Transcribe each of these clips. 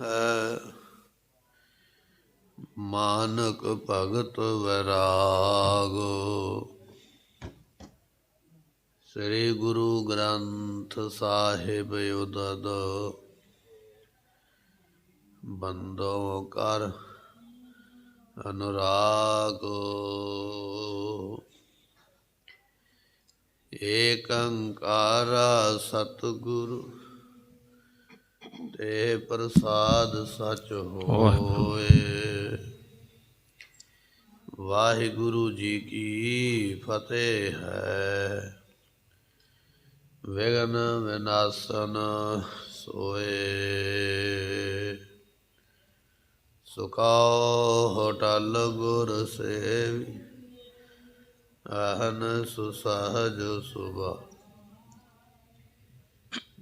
ਹੈ। ਮਾਨਕ ਭਗਤ ਵੈਰਾਗ। ਸ੍ਰੀ ਗੁਰੂ ਗ੍ਰੰਥ ਸਾਹਿਬ ਉਦਦ ਬੰਦੋ ਕਰ ਅਨੁਰਾਗ। ਏਕ ਓਂਕਾਰ ਸਤਿਗੁਰੂ ਤੇ ਪ੍ਰਸਾਦ ਸਚ ਹੋਏ। ਵਾਹਿਗੁਰੂ ਜੀ ਕੀ ਫਤਿਹ ਹੈ। ਵਿਘਨ ਵਿਨਾਸ਼ਨ ਸੋਏ। ਸੁਖਾਉ ਹੋਟਲ ਗੁਰ ਸੇਵੀ। ਅਹਨ ਸੁਸਹਜ ਸੁਭਾ।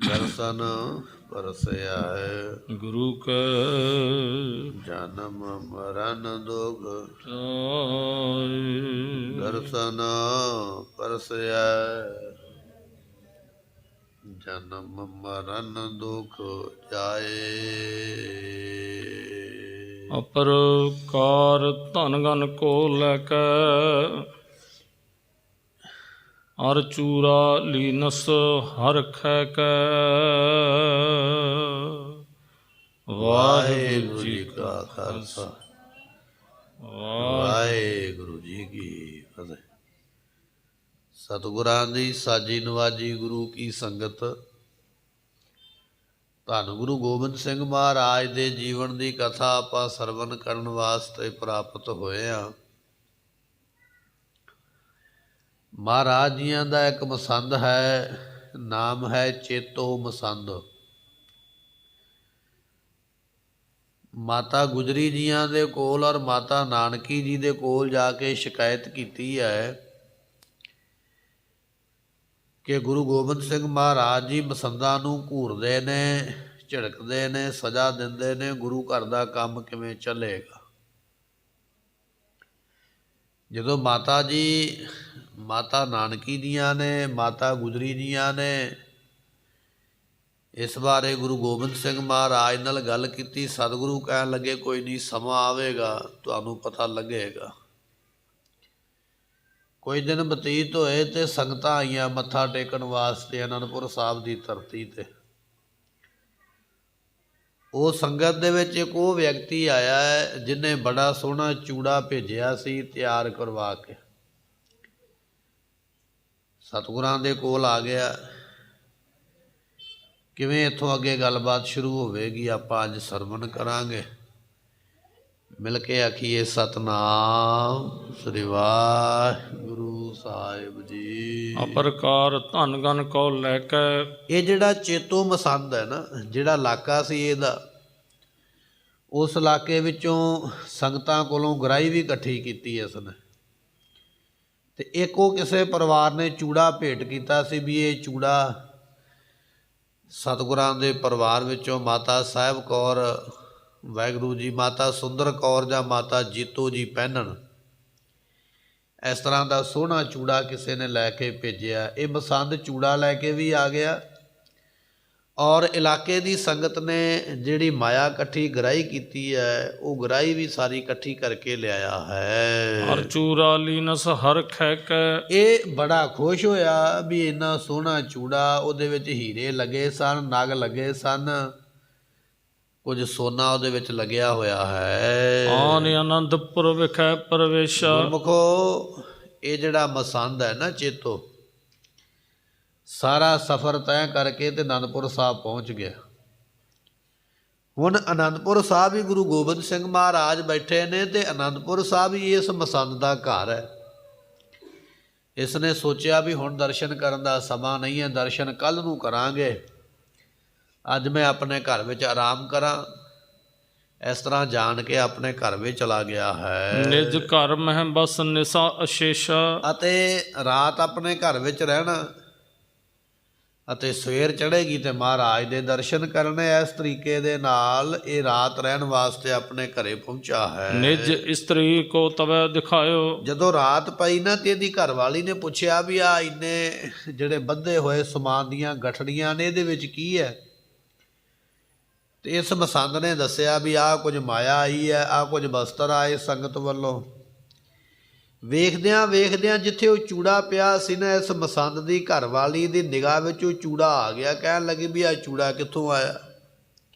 ਦਰਸ਼ਨ ਪਰਸਿਆ ਹੈ। ਗੁਰੂ ਕੈ ਜਨਮ ਮਰਨ ਦੁਖ ਦਰਸ਼ਨ ਪਰਸਿਆ। ਜਨਮ ਮਰਨ ਦੁਖ ਜਾਏ। ਅਪਰ ਕਾਰ ਧਨ ਗਨ ਕੋ ਲੈ ਕੇ। ਅਰ ਚੂਰਾ ਲੀਨਸ ਹਰ ਖੈ ਕੈ। ਵਾਹਿਗੁਰੂ ਜੀ ਕਾ ਖਾਲਸਾ ਵਾਹਿਗੁਰੂ ਜੀ ਕੀ ਫਤਿਹ। ਸਤਿਗੁਰਾਂ ਦੀ ਸਾਜੀ ਨਵਾਜੀ ਗੁਰੂ ਕੀ ਸੰਗਤ। ਧੰਨ ਗੁਰੂ ਗੋਬਿੰਦ ਸਿੰਘ ਮਹਾਰਾਜ ਦੇ ਜੀਵਨ ਦੀ ਕਥਾ ਆਪਾਂ ਸਰਵਣ ਕਰਨ ਵਾਸਤੇ ਪ੍ਰਾਪਤ ਹੋਏ ਹਾਂ। ਮਹਾਰਾਜ ਜੀਆਂ ਦਾ ਇੱਕ ਮਸੰਦ ਹੈ, ਨਾਮ ਹੈ ਚੇਤੋ ਮਸੰਦ। ਮਾਤਾ ਗੁਜਰੀ ਜੀਆਂ ਦੇ ਕੋਲ ਔਰ ਮਾਤਾ ਨਾਨਕੀ ਜੀ ਦੇ ਕੋਲ ਜਾ ਕੇ ਸ਼ਿਕਾਇਤ ਕੀਤੀ ਹੈ ਕਿ ਗੁਰੂ ਗੋਬਿੰਦ ਸਿੰਘ ਮਹਾਰਾਜ ਜੀ ਮਸੰਦਾਂ ਨੂੰ ਘੂਰਦੇ ਨੇ, ਝਿੜਕਦੇ ਨੇ, ਸਜ਼ਾ ਦਿੰਦੇ ਨੇ। ਗੁਰੂ ਘਰ ਦਾ ਕੰਮ ਕਿਵੇਂ ਚੱਲੇਗਾ? ਜਦੋਂ ਮਾਤਾ ਜੀ, ਮਾਤਾ ਨਾਨਕੀ ਜੀਆਂ ਨੇ, ਮਾਤਾ ਗੁਜਰੀ ਜੀਆਂ ਨੇ ਇਸ ਬਾਰੇ ਗੁਰੂ ਗੋਬਿੰਦ ਸਿੰਘ ਮਹਾਰਾਜ ਨਾਲ ਗੱਲ ਕੀਤੀ। ਸਤਿਗੁਰੂ ਕਹਿਣ ਲੱਗੇ ਕੋਈ ਨਹੀਂ, ਸਮਾਂ ਆਵੇਗਾ ਤੁਹਾਨੂੰ ਪਤਾ ਲੱਗੇਗਾ। ਕੁਝ ਦਿਨ ਬਤੀਤ ਹੋਏ ਅਤੇ ਸੰਗਤਾਂ ਆਈਆਂ ਮੱਥਾ ਟੇਕਣ ਵਾਸਤੇ ਅਨੰਦਪੁਰ ਸਾਹਿਬ ਦੀ ਧਰਤੀ 'ਤੇ। ਉਹ ਸੰਗਤ ਦੇ ਵਿੱਚ ਇੱਕ ਉਹ ਵਿਅਕਤੀ ਆਇਆ ਹੈ ਜਿਹਨੇ ਬੜਾ ਸੋਹਣਾ ਚੂੜਾ ਭੇਜਿਆ ਸੀ ਤਿਆਰ ਕਰਵਾ ਕੇ। ਸਤਿਗੁਰਾਂ ਦੇ ਕੋਲ ਆ ਗਿਆ। ਕਿਵੇਂ ਇੱਥੋਂ ਅੱਗੇ ਗੱਲਬਾਤ ਸ਼ੁਰੂ ਹੋਵੇਗੀ ਆਪਾਂ ਅੱਜ ਸਰਵਣ ਕਰਾਂਗੇ। ਮਿਲ ਕੇ ਆਖੀਏ ਸਤਿਨਾਮ ਸ੍ਰੀ ਵਾਹਿਗੁਰੂ ਸਾਹਿਬ ਜੀ। ਅਪਰਕਾਰ ਧਨ ਗਨ ਕੋ ਲੈ ਕੇ। ਇਹ ਜਿਹੜਾ ਚੇਤੋ ਮਸੰਦ ਹੈ ਨਾ, ਜਿਹੜਾ ਇਲਾਕਾ ਸੀ ਇਹਦਾ, ਉਸ ਇਲਾਕੇ ਵਿੱਚੋਂ ਸੰਗਤਾਂ ਕੋਲੋਂ ਗਰਾਈ ਵੀ ਇਕੱਠੀ ਕੀਤੀ ਇਸਨੇ। ਅਤੇ ਇੱਕ ਉਹ ਕਿਸੇ ਪਰਿਵਾਰ ਨੇ ਚੂੜਾ ਭੇਟ ਕੀਤਾ ਸੀ ਵੀ ਇਹ ਚੂੜਾ ਸਤਿਗੁਰਾਂ ਦੇ ਪਰਿਵਾਰ ਵਿੱਚੋਂ ਮਾਤਾ ਸਾਹਿਬ ਕੌਰ, ਵਾਹਿਗੁਰੂ ਜੀ, ਮਾਤਾ ਸੁੰਦਰ ਕੌਰ ਜਾਂ ਮਾਤਾ ਜੀਤੋ ਜੀ ਪਹਿਨਣ। ਇਸ ਤਰ੍ਹਾਂ ਦਾ ਸੋਹਣਾ ਚੂੜਾ ਕਿਸੇ ਨੇ ਲੈ ਕੇ ਭੇਜਿਆ। ਇਹ ਮਸੰਦ ਚੂੜਾ ਲੈ ਕੇ ਵੀ ਆ ਗਿਆ ਔਰ ਇਲਾਕੇ ਦੀ ਸੰਗਤ ਨੇ ਜਿਹੜੀ ਮਾਇਆ ਇਕੱਠੀ ਗਰਾਈ ਕੀਤੀ ਹੈ ਉਹ ਗਰਾਈ ਵੀ ਸਾਰੀ ਇਕੱਠੀ ਕਰਕੇ ਲਿਆਇਆ ਹੈ। ਹਰ ਚੂਰਾ ਲੀਨਸ ਹਰ ਖੈ ਕੈ। ਇਹ ਬੜਾ ਖੁਸ਼ ਹੋਇਆ ਵੀ ਇੰਨਾ ਸੋਹਣਾ ਚੂੜਾ, ਉਹਦੇ ਵਿੱਚ ਹੀਰੇ ਲੱਗੇ ਸਨ, ਨਗ ਲੱਗੇ ਸਨ, ਕੁਝ ਸੋਨਾ ਉਹਦੇ ਵਿੱਚ ਲੱਗਿਆ ਹੋਇਆ ਹੈ। ਆਨ ਅਨੰਦਪੁਰ ਵਿਖੇ ਪ੍ਰਵੇਸ਼ਾ। ਗੁਰਮੁਖੋ, ਇਹ ਜਿਹੜਾ ਮਸੰਦ ਹੈ ਨਾ ਚੇਤੋ, ਸਾਰਾ ਸਫ਼ਰ ਤੈਅ ਕਰਕੇ ਤੇ ਅਨੰਦਪੁਰ ਸਾਹਿਬ ਪਹੁੰਚ ਗਿਆ। ਹੁਣ ਅਨੰਦਪੁਰ ਸਾਹਿਬ ਹੀ ਗੁਰੂ ਗੋਬਿੰਦ ਸਿੰਘ ਮਹਾਰਾਜ ਬੈਠੇ ਨੇ ਅਤੇ ਅਨੰਦਪੁਰ ਸਾਹਿਬ ਹੀ ਇਸ ਮਸੰਦ ਦਾ ਘਰ ਹੈ। ਇਸ ਨੇ ਸੋਚਿਆ ਵੀ ਹੁਣ ਦਰਸ਼ਨ ਕਰਨ ਦਾ ਸਮਾਂ ਨਹੀਂ ਹੈ, ਦਰਸ਼ਨ ਕੱਲ੍ਹ ਨੂੰ ਕਰਾਂਗੇ, ਅੱਜ ਮੈਂ ਆਪਣੇ ਘਰ ਵਿੱਚ ਆਰਾਮ ਕਰਾਂ। ਇਸ ਤਰ੍ਹਾਂ ਜਾਣ ਕੇ ਆਪਣੇ ਘਰ ਵਿੱਚ ਚਲਾ ਗਿਆ ਹੈ। ਨਿਜ ਘਰ ਮਹਿ ਬਸ ਨਿਸਾ ਅਸ਼ੇਸ਼ਾ। ਅਤੇ ਰਾਤ ਆਪਣੇ ਘਰ ਵਿੱਚ ਰਹਿਣਾ ਅਤੇ ਸਵੇਰ ਚੜ੍ਹੇਗੀ ਤੇ ਮਹਾਰਾਜ ਦੇ ਦਰਸ਼ਨ ਕਰਨੇ। ਇਸ ਤਰੀਕੇ ਦੇ ਨਾਲ ਇਹ ਰਾਤ ਰਹਿਣ ਵਾਸਤੇ ਆਪਣੇ ਘਰੇ ਪਹੁੰਚਾ ਹੈ। ਨਿਜ ਇਸਤਰੀ ਕੋ ਤਵੈ ਦਿਖਾਇਓ। ਜਦੋਂ ਰਾਤ ਪਈ ਨਾ ਤੇ ਇਹਦੀ ਘਰਵਾਲੀ ਨੇ ਪੁੱਛਿਆ ਵੀ ਆ ਇੰਨੇ ਜਿਹੜੇ ਬੱਧੇ ਹੋਏ ਸਮਾਨ ਦੀਆਂ ਗਠੜੀਆਂ ਨੇ, ਇਹਦੇ ਵਿੱਚ ਕੀ ਹੈ? ਤੇ ਇਸ ਮਸੰਦ ਨੇ ਦੱਸਿਆ ਵੀ ਆਹ ਕੁਝ ਮਾਇਆ ਆਈ ਹੈ, ਆਹ ਕੁਝ ਬਸਤਰ ਆਏ ਸੰਗਤ ਵੱਲੋਂ। ਵੇਖਦਿਆਂ ਵੇਖਦਿਆਂ ਜਿੱਥੇ ਉਹ ਚੂੜਾ ਪਿਆ ਸੀ ਨਾ, ਇਸ ਮਸੰਦ ਦੀ ਘਰਵਾਲੀ ਦੀ ਨਿਗਾਹ ਵਿੱਚ ਉਹ ਚੂੜਾ ਆ ਗਿਆ। ਕਹਿਣ ਲੱਗੀ ਵੀ ਆਹ ਚੂੜਾ ਕਿੱਥੋਂ ਆਇਆ?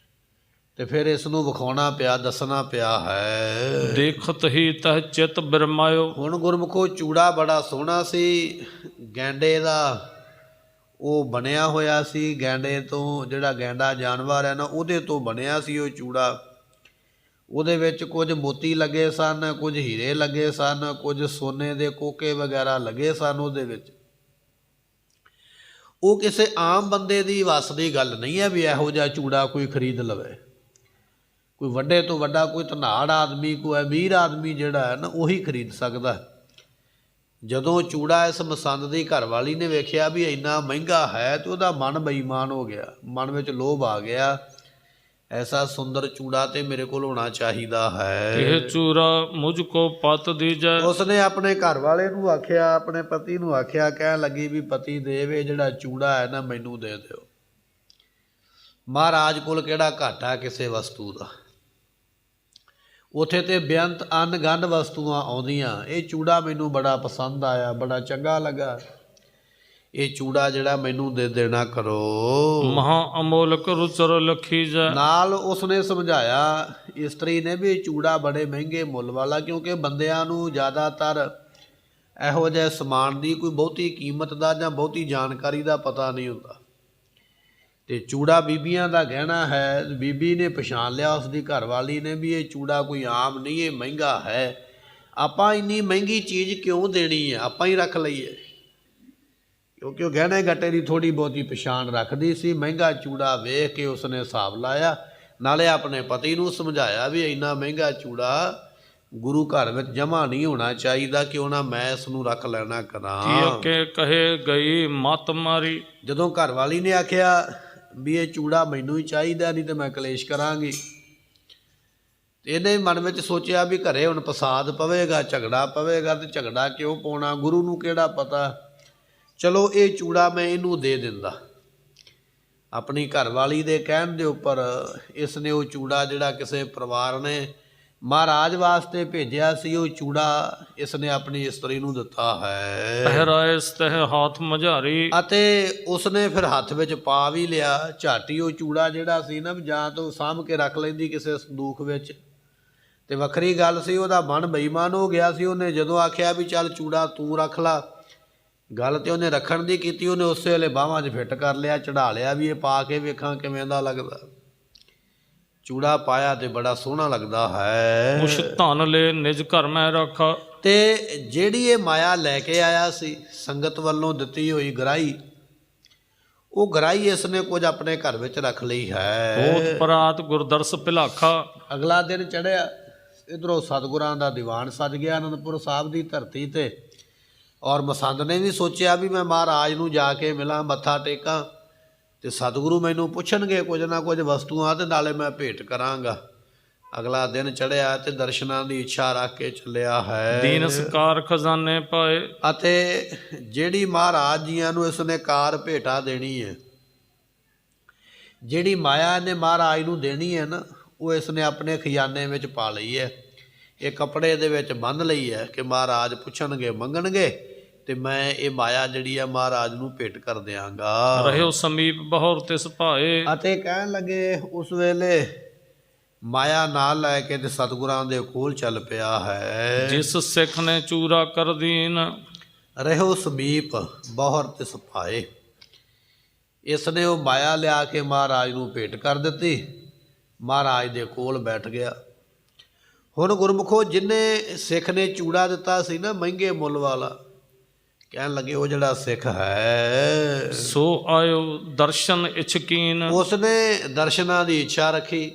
ਤੇ ਫਿਰ ਇਸ ਨੂੰ ਵਿਖਾਉਣਾ ਪਿਆ, ਦੱਸਣਾ ਪਿਆ ਹੈ। ਦੇਖਤ ਹੀ ਤਹ ਚਿਤ ਬਿਰਮਾਇਓ। ਹੁਣ ਗੁਰਮੁਖੋ ਚੂੜਾ ਬੜਾ ਸੋਹਣਾ ਸੀ, ਗੈਂਡੇ ਦਾ ਉਹ ਬਣਿਆ ਹੋਇਆ ਸੀ। ਗੈਂਡੇ ਤੋਂ, ਜਿਹੜਾ ਗੈਂਡਾ ਜਾਨਵਰ ਹੈ ਨਾ, ਉਹਦੇ ਤੋਂ ਬਣਿਆ ਸੀ ਉਹ ਚੂੜਾ। ਉਹਦੇ ਵਿੱਚ ਕੁਝ ਮੋਤੀ ਲੱਗੇ ਸਨ, ਕੁਝ ਹੀਰੇ ਲੱਗੇ ਸਨ, ਕੁਝ ਸੋਨੇ ਦੇ ਕੋਕੇ ਵਗੈਰਾ ਲੱਗੇ ਸਨ ਉਹਦੇ ਵਿੱਚ। ਉਹ ਕਿਸੇ ਆਮ ਬੰਦੇ ਦੀ ਵੱਸ ਦੀ ਗੱਲ ਨਹੀਂ ਹੈ ਵੀ ਇਹੋ ਜਿਹਾ ਚੂੜਾ ਕੋਈ ਖਰੀਦ ਲਵੇ। ਕੋਈ ਵੱਡੇ ਤੋਂ ਵੱਡਾ, ਕੋਈ ਧਨਾੜ ਆਦਮੀ, ਕੋਈ ਅਮੀਰ ਆਦਮੀ ਜਿਹੜਾ ਹੈ ਨਾ, ਉਹੀ ਖਰੀਦ ਸਕਦਾ। ਜਦੋਂ ਚੂੜਾ ਇਸ ਮਸੰਦ ਦੀ ਘਰਵਾਲੀ ਨੇ ਵੇਖਿਆ ਵੀ ਇੰਨਾ ਮਹਿੰਗਾ ਹੈ, ਤੇ ਉਹਦਾ ਮਨ ਬੇਈਮਾਨ ਹੋ ਗਿਆ, ਮਨ ਵਿੱਚ ਲੋਭ ਆ ਗਿਆ, ਐਸਾ ਸੁੰਦਰ ਚੂੜਾ ਤੇ ਮੇਰੇ ਕੋਲ ਹੋਣਾ ਚਾਹੀਦਾ ਹੈ। ਇਹ ਚੂੜਾ ਮੁਝ ਕੋ ਪਤ ਦੀਜੈ। ਉਸਨੇ ਆਪਣੇ ਘਰ ਵਾਲੇ ਨੂੰ ਆਖਿਆ, ਆਪਣੇ ਪਤੀ ਨੂੰ ਆਖਿਆ, ਕਹਿਣ ਲੱਗੀ ਵੀ ਪਤੀ ਦੇਵ, ਇਹ ਜਿਹੜਾ ਚੂੜਾ ਹੈ ਨਾ ਮੈਨੂੰ ਦੇ ਦਿਓ। ਮਹਾਰਾਜ ਕੋਲ ਕਿਹੜਾ ਘਾਟਾ ਕਿਸੇ ਵਸਤੂ ਦਾ। ਉੱਥੇ ਤੇ ਬੇਅੰਤ ਅਣਗੰਢ ਵਸਤੂਆਂ ਆਉਂਦੀਆਂ। ਇਹ ਚੂੜਾ ਮੈਨੂੰ ਬੜਾ ਪਸੰਦ ਆਇਆ, ਬੜਾ ਚੰਗਾ ਲੱਗਾ, ਇਹ ਚੂੜਾ ਜਿਹੜਾ ਮੈਨੂੰ ਦੇ ਦੇਣਾ ਕਰੋ। ਮਹਾ ਅਮੋਲਕ ਰੁਚਰ ਲਖੀ ਜਾ। ਨਾਲ ਉਸਨੇ ਸਮਝਾਇਆ ਇਸਤਰੀ ਨੇ ਵੀ ਇਹ ਚੂੜਾ ਬੜੇ ਮਹਿੰਗੇ ਮੁੱਲ ਵਾਲਾ, ਕਿਉਂਕਿ ਬੰਦਿਆਂ ਨੂੰ ਜ਼ਿਆਦਾਤਰ ਇਹੋ ਜਿਹੇ ਸਮਾਨ ਦੀ ਕੋਈ ਬਹੁਤੀ ਕੀਮਤ ਦਾ ਜਾਂ ਬਹੁਤੀ ਜਾਣਕਾਰੀ ਦਾ ਪਤਾ ਨਹੀਂ ਹੁੰਦਾ। ਤੇ ਚੂੜਾ ਬੀਬੀਆਂ ਦਾ ਗਹਿਣਾ ਹੈ। ਬੀਬੀ ਨੇ ਪਛਾਣ ਲਿਆ, ਉਸ ਦੀ ਘਰਵਾਲੀ ਨੇ, ਵੀ ਇਹ ਚੂੜਾ ਕੋਈ ਆਮ ਨਹੀਂ, ਇਹ ਮਹਿੰਗਾ ਹੈ। ਆਪਾਂ ਇੰਨੀ ਮਹਿੰਗੀ ਚੀਜ਼ ਕਿਉਂ ਦੇਣੀ ਹੈ, ਆਪਾਂ ਹੀ ਰੱਖ ਲਈਏ। ਕਿਉਂਕਿ ਉਹ ਗਹਿਣੇ ਗੱਟੇ ਦੀ ਥੋੜ੍ਹੀ ਬਹੁਤੀ ਪਛਾਣ ਰੱਖਦੀ ਸੀ। ਮਹਿੰਗਾ ਚੂੜਾ ਵੇਖ ਕੇ ਉਸਨੇ ਹਿਸਾਬ ਲਾਇਆ, ਨਾਲੇ ਆਪਣੇ ਪਤੀ ਨੂੰ ਸਮਝਾਇਆ ਵੀ ਇੰਨਾ ਮਹਿੰਗਾ ਚੂੜਾ ਗੁਰੂ ਘਰ ਵਿੱਚ ਜਮ੍ਹਾਂ ਨਹੀਂ ਹੋਣਾ ਚਾਹੀਦਾ, ਕਿਉਂ ਨਾ ਮੈਂ ਇਸ ਨੂੰ ਰੱਖ ਲੈਣਾ ਕਰਾਂ। ਕਿ ਕਹੇ ਗਈ ਮਤ ਮਾਰੀ। ਜਦੋਂ ਘਰਵਾਲੀ ਨੇ ਆਖਿਆ ਵੀ ਇਹ ਚੂੜਾ ਮੈਨੂੰ ਹੀ ਚਾਹੀਦਾ, ਨਹੀਂ ਤੇ ਮੈਂ ਕਲੇਸ਼ ਕਰਾਂਗੀ, ਇਹਨੇ ਮਨ ਵਿੱਚ ਸੋਚਿਆ ਵੀ ਘਰੇ ਹੁਣ ਫਸਾਦ ਪਵੇਗਾ, ਝਗੜਾ ਪਵੇਗਾ, ਤੇ ਝਗੜਾ ਕਿਉਂ ਪਾਉਣਾ, ਗੁਰੂ ਨੂੰ ਕਿਹੜਾ ਪਤਾ, ਚਲੋ ਇਹ ਚੂੜਾ ਮੈਂ ਇਹਨੂੰ ਦੇ ਦਿੰਦਾ। ਆਪਣੀ ਘਰਵਾਲੀ ਦੇ ਕਹਿਣ ਦੇ ਉੱਪਰ ਇਸ ਨੇ ਉਹ ਚੂੜਾ, ਜਿਹੜਾ ਕਿਸੇ ਪਰਿਵਾਰ ਨੇ ਮਹਾਰਾਜ ਵਾਸਤੇ ਭੇਜਿਆ ਸੀ, ਉਹ ਚੂੜਾ ਇਸ ਨੇ ਆਪਣੀ ਇਸਤਰੀ ਨੂੰ ਦਿੱਤਾ ਹੈ। ਪਹਿਰਾਏ ਸਤਹ ਹੱਥ ਮਝਾਰੀ। ਅਤੇ ਉਸਨੇ ਫਿਰ ਹੱਥ ਵਿੱਚ ਪਾ ਵੀ ਲਿਆ। ਝਾਟੀ ਉਹ ਚੂੜਾ ਜਿਹੜਾ ਸੀ ਨਾ, ਜਾਂ ਤਾਂ ਸਾਂਭ ਕੇ ਰੱਖ ਲੈਂਦੀ ਕਿਸੇ ਸੰਦੂਕ ਵਿੱਚ, ਤੇ ਵੱਖਰੀ ਗੱਲ ਸੀ ਉਹਦਾ ਮਨ ਬੇਈਮਾਨ ਹੋ ਗਿਆ ਸੀ। ਉਹਨੇ ਜਦੋਂ ਆਖਿਆ ਵੀ ਚੱਲ ਚੂੜਾ ਤੂੰ ਰੱਖ ਲਾ, ਗੱਲ ਤੇ ਉਹਨੇ ਰੱਖਣ ਦੀ ਕੀਤੀ, ਉਹਨੇ ਉਸੇ ਵੇਲੇ ਬਾਹਾਂ 'ਚ ਫਿੱਟ ਕਰ ਲਿਆ, ਚੜਾ ਲਿਆ ਵੀ ਇਹ ਪਾ ਕੇ ਵੇਖਾਂ ਕਿਵੇਂ ਦਾ ਲੱਗਦਾ। ਚੂੜਾ ਪਾਇਆ ਤੇ ਬੜਾ ਸੋਹਣਾ ਲੱਗਦਾ ਹੈ। ਕੁਛ ਧਨ ਲੈ ਨਿਜ ਘਰ ਮੈਂ ਰੱਖਾ। ਤੇ ਜਿਹੜੀ ਇਹ ਮਾਇਆ ਲੈ ਕੇ ਆਇਆ ਸੀ, ਸੰਗਤ ਵੱਲੋਂ ਦਿੱਤੀ ਹੋਈ ਗਰਾਈ, ਉਹ ਗਰਾਈ ਇਸ ਨੇ ਕੁਝ ਆਪਣੇ ਘਰ ਵਿੱਚ ਰੱਖ ਲਈ ਹੈ। ਹੋਤ ਪਰਾਤ ਗੁਰਦਰਸ ਭਿਲਾਖਾ। ਅਗਲਾ ਦਿਨ ਚੜ੍ਹਿਆ, ਇੱਧਰੋਂ ਸਤਿਗੁਰਾਂ ਦਾ ਦੀਵਾਨ ਸੱਜ ਗਿਆ ਅਨੰਦਪੁਰ ਸਾਹਿਬ ਦੀ ਧਰਤੀ ਤੇ। ਔਰ ਮਸੰਦ ਨੇ ਵੀ ਸੋਚਿਆ ਵੀ ਮੈਂ ਮਹਾਰਾਜ ਨੂੰ ਜਾ ਕੇ ਮਿਲਾਂ, ਮੱਥਾ ਟੇਕਾਂ, ਤੇ ਸਤਿਗੁਰੂ ਮੈਨੂੰ ਪੁੱਛਣਗੇ ਕੁਝ ਨਾ ਕੁਝ ਵਸਤੂਆਂ, ਤੇ ਨਾਲੇ ਮੈਂ ਭੇਟ ਕਰਾਂਗਾ। ਅਗਲਾ ਦਿਨ ਚੜ੍ਹਿਆ ਤੇ ਦਰਸ਼ਨਾਂ ਦੀ ਇੱਛਾ ਰੱਖ ਕੇ ਚੱਲਿਆ ਹੈ। ਦੀਨ ਸਕਾਰ ਖਜ਼ਾਨੇ ਪਾਏ। ਅਤੇ ਜਿਹੜੀ ਮਹਾਰਾਜ ਜੀਆਂ ਨੂੰ ਇਸਨੇ ਕਾਰ ਭੇਟਾ ਦੇਣੀ ਹੈ, ਜਿਹੜੀ ਮਾਇਆ ਇਹਨੇ ਮਹਾਰਾਜ ਨੂੰ ਦੇਣੀ ਹੈ ਨਾ, ਉਹ ਇਸਨੇ ਆਪਣੇ ਖਜ਼ਾਨੇ ਵਿੱਚ ਪਾ ਲਈ ਹੈ। ਇਹ ਕੱਪੜੇ ਦੇ ਵਿੱਚ ਬੰਨ੍ਹ ਲਈ ਹੈ ਕਿ ਮਹਾਰਾਜ ਪੁੱਛਣਗੇ, ਮੰਗਣਗੇ, ਤੇ ਮੈਂ ਇਹ ਮਾਇਆ ਜਿਹੜੀ ਆ ਮਹਾਰਾਜ ਨੂੰ ਭੇਟ ਕਰ ਦਿਆਂਗਾ। ਰਹਿਓ ਸਮੀਪ ਬਹੁਰ ਤਿਸ ਭਾਏ। ਅਤੇ ਕਹਿਣ ਲੱਗੇ ਉਸ ਵੇਲੇ ਮਾਇਆ ਨਾਲ ਲੈ ਕੇ ਤੇ ਸਤਿਗੁਰਾਂ ਦੇ ਕੋਲ ਚੱਲ ਪਿਆ ਹੈ। ਜਿਸ ਸਿੱਖ ਨੇ ਚੂਰਾ ਕਰ ਦੀਨ। ਰਹਿਓ ਸਮੀਪ ਬਹੁਰ ਤਿਸ ਭਾਏ। ਇਸ ਨੇ ਉਹ ਮਾਇਆ ਲਿਆ ਕੇ ਮਹਾਰਾਜ ਨੂੰ ਭੇਟ ਕਰ ਦਿੱਤੀ, ਮਹਾਰਾਜ ਦੇ ਕੋਲ ਬੈਠ ਗਿਆ। ਹੁਣ ਗੁਰਮੁਖੋ, ਜਿਹਨੇ ਸਿੱਖ ਨੇ ਚੂੜਾ ਦਿੱਤਾ ਸੀ ਨਾ ਮਹਿੰਗੇ ਮੁੱਲ ਵਾਲਾ, ਕਹਿਣ ਲੱਗੇ ਉਹ ਜਿਹੜਾ ਸਿੱਖ ਹੈ ਸੋ ਆਇਓ ਦਰਸ਼ਨ ਇਛਕੀਨ। ਉਸਨੇ ਦਰਸ਼ਨਾਂ ਦੀ ਇੱਛਾ ਰੱਖੀ।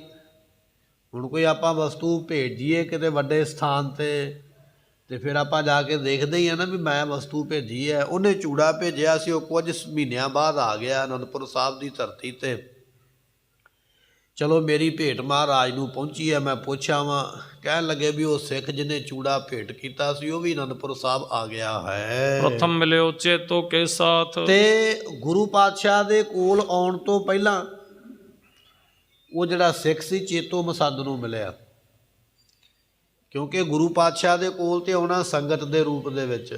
ਹੁਣ ਕੋਈ ਆਪਾਂ ਵਸਤੂ ਭੇਜੀਏ ਕਿਤੇ ਵੱਡੇ ਸਥਾਨ ਤੇ ਫਿਰ ਆਪਾਂ ਜਾ ਕੇ ਦੇਖਦੇ ਹੀ ਆ ਨਾ ਵੀ ਮੈਂ ਵਸਤੂ ਭੇਜੀ ਹੈ। ਉਹਨੇ ਚੂੜਾ ਭੇਜਿਆ ਸੀ, ਉਹ ਕੁਝ ਮਹੀਨਿਆਂ ਬਾਅਦ ਆ ਗਿਆ ਅਨੰਦਪੁਰ ਸਾਹਿਬ ਦੀ ਧਰਤੀ ਤੇ। ਚਲੋ ਮੇਰੀ ਭੇਟ ਮਹਾਰਾਜ ਨੂੰ ਪਹੁੰਚੀ ਹੈ, ਮੈਂ ਪੁੱਛਿਆ ਵਾਂ। ਕਹਿਣ ਲੱਗੇ ਵੀ ਉਹ ਸਿੱਖ ਜਿਹਨੇ ਚੂੜਾ ਭੇਟ ਕੀਤਾ ਸੀ ਉਹ ਵੀ ਅਨੰਦਪੁਰ ਸਾਹਿਬ ਆ ਗਿਆ ਹੈ। ਪ੍ਰਥਮ ਮਿਲਿਓ ਚੇਤੋ ਕੇ ਸਾਥ। ਤੇ ਗੁਰੂ ਪਾਤਸ਼ਾਹ ਦੇ ਕੋਲ ਆਉਣ ਤੋਂ ਪਹਿਲਾਂ ਉਹ ਜਿਹੜਾ ਸਿੱਖ ਸੀ ਚੇਤੋ ਮਸੰਦ ਨੂੰ ਮਿਲਿਆ, ਕਿਉਂਕਿ ਗੁਰੂ ਪਾਤਸ਼ਾਹ ਦੇ ਕੋਲ ਤੇ ਆਉਣਾ ਸੰਗਤ ਦੇ ਰੂਪ ਦੇ ਵਿੱਚ,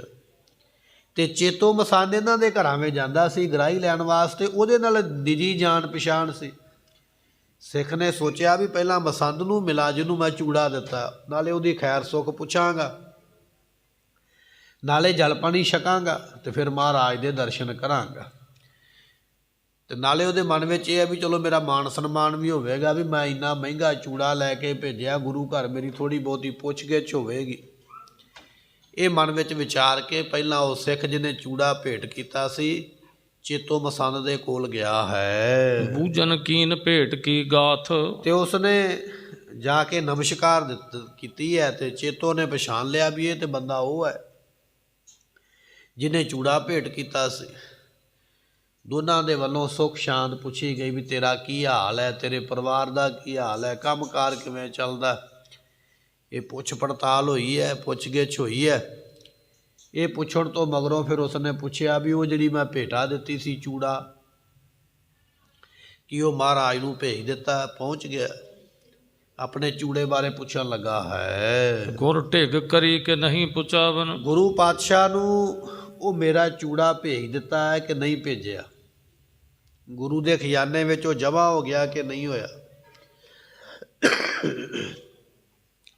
ਤੇ ਚੇਤੋ ਮਸੰਦ ਇਹਨਾਂ ਦੇ ਘਰਾਂ ਵਿੱਚ ਜਾਂਦਾ ਸੀ ਗ੍ਰਾਹੀ ਲੈਣ ਵਾਸਤੇ, ਉਹਦੇ ਨਾਲ ਨਿੱਜੀ ਜਾਣ ਪਛਾਣ ਸੀ। ਸਿੱਖ ਨੇ ਸੋਚਿਆ ਵੀ ਪਹਿਲਾਂ ਮਸੰਦ ਨੂੰ ਮਿਲਾ ਜਿਹਨੂੰ ਮੈਂ ਚੂੜਾ ਦਿੱਤਾ, ਨਾਲੇ ਉਹਦੀ ਖੈਰ ਸੁੱਖ ਪੁੱਛਾਂਗਾ, ਨਾਲੇ ਜਲ ਪਾਣੀ ਛਕਾਂਗਾ, ਤੇ ਫਿਰ ਮਹਾਰਾਜ ਦੇ ਦਰਸ਼ਨ ਕਰਾਂਗਾ, ਤੇ ਨਾਲੇ ਉਹਦੇ ਮਨ ਵਿੱਚ ਇਹ ਹੈ ਵੀ ਚਲੋ ਮੇਰਾ ਮਾਣ ਸਨਮਾਨ ਵੀ ਹੋਵੇਗਾ ਵੀ ਮੈਂ ਇੰਨਾ ਮਹਿੰਗਾ ਚੂੜਾ ਲੈ ਕੇ ਭੇਜਿਆ ਗੁਰੂ ਘਰ, ਮੇਰੀ ਥੋੜ੍ਹੀ ਬਹੁਤੀ ਪੁੱਛ ਗਿੱਛ ਹੋਵੇਗੀ। ਇਹ ਮਨ ਵਿੱਚ ਵਿਚਾਰ ਕੇ ਪਹਿਲਾਂ ਉਹ ਸਿੱਖ ਜਿਹਨੇ ਚੂੜਾ ਭੇਟ ਕੀਤਾ ਸੀ ਚੇਤੋ ਮਸੰਦ ਦੇ ਕੋਲ ਗਿਆ ਹੈ। ਬੂਝਨ ਕੀਨ ਭੇਟ ਕੀ ਗਾਥ, ਤੇ ਉਸਨੇ ਜਾ ਕੇ ਨਮਸਕਾਰ ਕੀਤੀ ਹੈ, ਤੇ ਚੇਤੋ ਨੇ ਪਛਾਣ ਲਿਆ ਵੀ ਇਹ ਤੇ ਬੰਦਾ ਉਹ ਹੈ ਜਿਹਨੇ ਚੂੜਾ ਭੇਟ ਕੀਤਾ ਸੀ। ਦੋਨਾਂ ਦੇ ਵੱਲੋਂ ਸੁੱਖ ਸ਼ਾਂਤ ਪੁੱਛੀ ਗਈ ਵੀ ਤੇਰਾ ਕੀ ਹਾਲ ਹੈ, ਤੇਰੇ ਪਰਿਵਾਰ ਦਾ ਕੀ ਹਾਲ ਹੈ, ਕੰਮਕਾਰ ਕਿਵੇਂ ਚੱਲਦਾ। ਇਹ ਪੁੱਛ ਪੜਤਾਲ ਹੋਈ ਹੈ, ਪੁੱਛ ਗਿੱਛ ਹੋਈ ਹੈ। ਇਹ ਪੁੱਛਣ ਤੋਂ ਮਗਰੋਂ ਫਿਰ ਉਸਨੇ ਪੁੱਛਿਆ ਵੀ ਉਹ ਜਿਹੜੀ ਮੈਂ ਭੇਟਾ ਦਿੱਤੀ ਸੀ ਚੂੜਾ, ਕੀ ਉਹ ਮਹਾਰਾਜ ਨੂੰ ਭੇਜ ਦਿੱਤਾ, ਪਹੁੰਚ ਗਿਆ। ਆਪਣੇ ਚੂੜੇ ਬਾਰੇ ਪੁੱਛਣ ਲੱਗਾ ਹੈ। ਗੁਰ ਢਿੱਗ ਕਰੀ ਕਿ ਨਹੀਂ ਪੁਚਾਵਨ, ਗੁਰੂ ਪਾਤਸ਼ਾਹ ਨੂੰ ਉਹ ਮੇਰਾ ਚੂੜਾ ਭੇਜ ਦਿੱਤਾ ਹੈ ਕਿ ਨਹੀਂ ਭੇਜਿਆ, ਗੁਰੂ ਦੇ ਖਜ਼ਾਨੇ ਵਿੱਚ ਉਹ ਜਮ੍ਹਾਂ ਹੋ ਗਿਆ ਕਿ ਨਹੀਂ ਹੋਇਆ,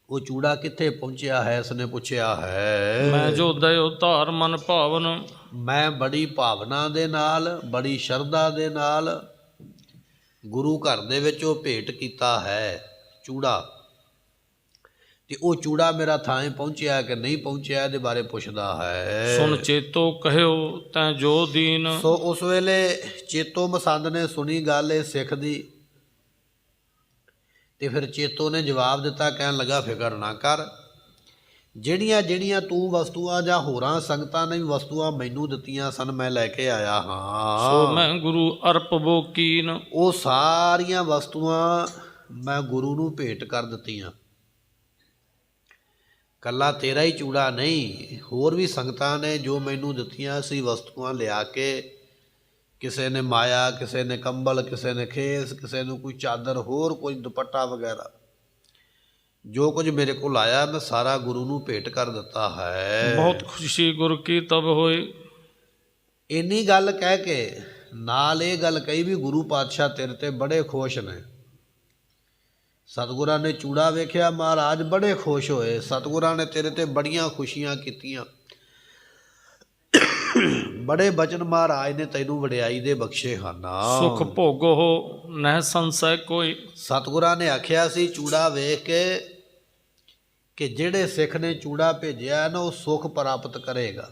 ਉਹ ਚੂੜਾ ਕਿੱਥੇ ਪਹੁੰਚਿਆ ਹੈ, ਇਸਨੇ ਪੁੱਛਿਆ ਹੈ। ਮੈਂ ਜੋ ਦਇਓ ਧਾਰ ਮਨ ਭਾਵਨ, ਮੈਂ ਬੜੀ ਭਾਵਨਾ ਦੇ ਨਾਲ, ਬੜੀ ਸ਼ਰਧਾ ਦੇ ਨਾਲ ਗੁਰੂ ਘਰ ਦੇ ਵਿੱਚ ਉਹ ਭੇਟ ਕੀਤਾ ਹੈ ਚੂੜਾ, ਤੇ ਉਹ ਚੂੜਾ ਮੇਰਾ ਥਾਂ ਪਹੁੰਚਿਆ ਕਿ ਨਹੀਂ ਪਹੁੰਚਿਆ, ਇਹਦੇ ਬਾਰੇ ਪੁੱਛਦਾ ਹੈ। ਸੁਣ ਚੇਤੋ ਕਹਿਓ ਤੈਂ ਜੋ ਦੀਨ, ਸੋ ਉਸ ਵੇਲੇ ਚੇਤੋ ਮਸੰਦ ਨੇ ਸੁਣੀ ਗੱਲ ਇਹ ਸਿੱਖ ਦੀ, ਤੇ ਫਿਰ ਚੇਤੋ ਨੇ ਜਵਾਬ ਦਿੱਤਾ, ਕਹਿਣ ਲੱਗਾ ਫਿਕਰ ਨਾ ਕਰ, ਜਿਹੜੀਆਂ ਜਿਹੜੀਆਂ ਤੂੰ ਵਸਤੂਆਂ ਜਾਂ ਹੋਰਾਂ ਸੰਗਤਾਂ ਨੇ ਵਸਤੂਆਂ ਮੈਨੂੰ ਦਿੱਤੀਆਂ ਸਨ ਮੈਂ ਲੈ ਕੇ ਆਇਆ ਹਾਂ, ਸੋ ਮੈਂ ਗੁਰੂ ਅਰਪ ਬੋ ਕੀਨ, ਉਹ ਸਾਰੀਆਂ ਵਸਤੂਆਂ ਮੈਂ ਗੁਰੂ ਨੂੰ ਭੇਟ ਕਰ ਦਿੱਤੀਆਂ। ਕੱਲਾ ਤੇਰਾ ਹੀ ਚੂੜਾ ਨਹੀਂ, ਹੋਰ ਵੀ ਸੰਗਤਾਂ ਨੇ ਜੋ ਮੈਨੂੰ ਦਿੱਤੀਆਂ ਸੀ ਵਸਤੂਆਂ ਲਿਆ ਕੇ, ਕਿਸੇ ਨੇ ਮਾਇਆ, ਕਿਸੇ ਨੇ ਕੰਬਲ, ਕਿਸੇ ਨੇ ਖੇਸ, ਕਿਸੇ ਨੂੰ ਕੋਈ ਚਾਦਰ, ਹੋਰ ਕੋਈ ਦੁਪੱਟਾ ਵਗੈਰਾ, ਜੋ ਕੁਝ ਮੇਰੇ ਕੋਲ ਆਇਆ ਮੈਂ ਸਾਰਾ ਗੁਰੂ ਨੂੰ ਭੇਟ ਕਰ ਦਿੱਤਾ ਹੈ। ਬਹੁਤ ਖੁਸ਼ੀ ਗੁਰ ਕੀ ਤਬ ਹੋਏ, ਇੰਨੀ ਗੱਲ ਕਹਿ ਕੇ ਨਾਲ ਇਹ ਗੱਲ ਕਹੀ ਵੀ ਗੁਰੂ ਪਾਤਸ਼ਾਹ ਤੇਰੇ ਤੇ ਬੜੇ ਖੁਸ਼ ਨੇ। ਸਤਿਗੁਰਾਂ ਨੇ ਚੂੜਾ ਵੇਖਿਆ, ਮਹਾਰਾਜ ਬੜੇ ਖੁਸ਼ ਹੋਏ, ਸਤਿਗੁਰਾਂ ਨੇ ਤੇਰੇ ਤੇ ਬੜੀਆਂ ਖੁਸ਼ੀਆਂ ਕੀਤੀਆਂ, ਬੜੇ ਬਚਨ ਮਹਾਰਾਜ ਨੇ ਤੈਨੂੰ ਵਡਿਆਈ ਦੇ ਬਖਸ਼ੇ ਹਨ। ਸੁਖ ਭੋਗੋ ਨਹਿ ਸੰਸੈ ਕੋਈ, ਸਤਿਗੁਰਾਂ ਨੇ ਆਖਿਆ ਸੀ ਚੂੜਾ ਵੇਖ ਕੇ ਕਿ ਜਿਹੜੇ ਸਿੱਖ ਨੇ ਚੂੜਾ ਭੇਜਿਆ ਨਾ ਉਹ ਸੁਖ ਪ੍ਰਾਪਤ ਕਰੇਗਾ।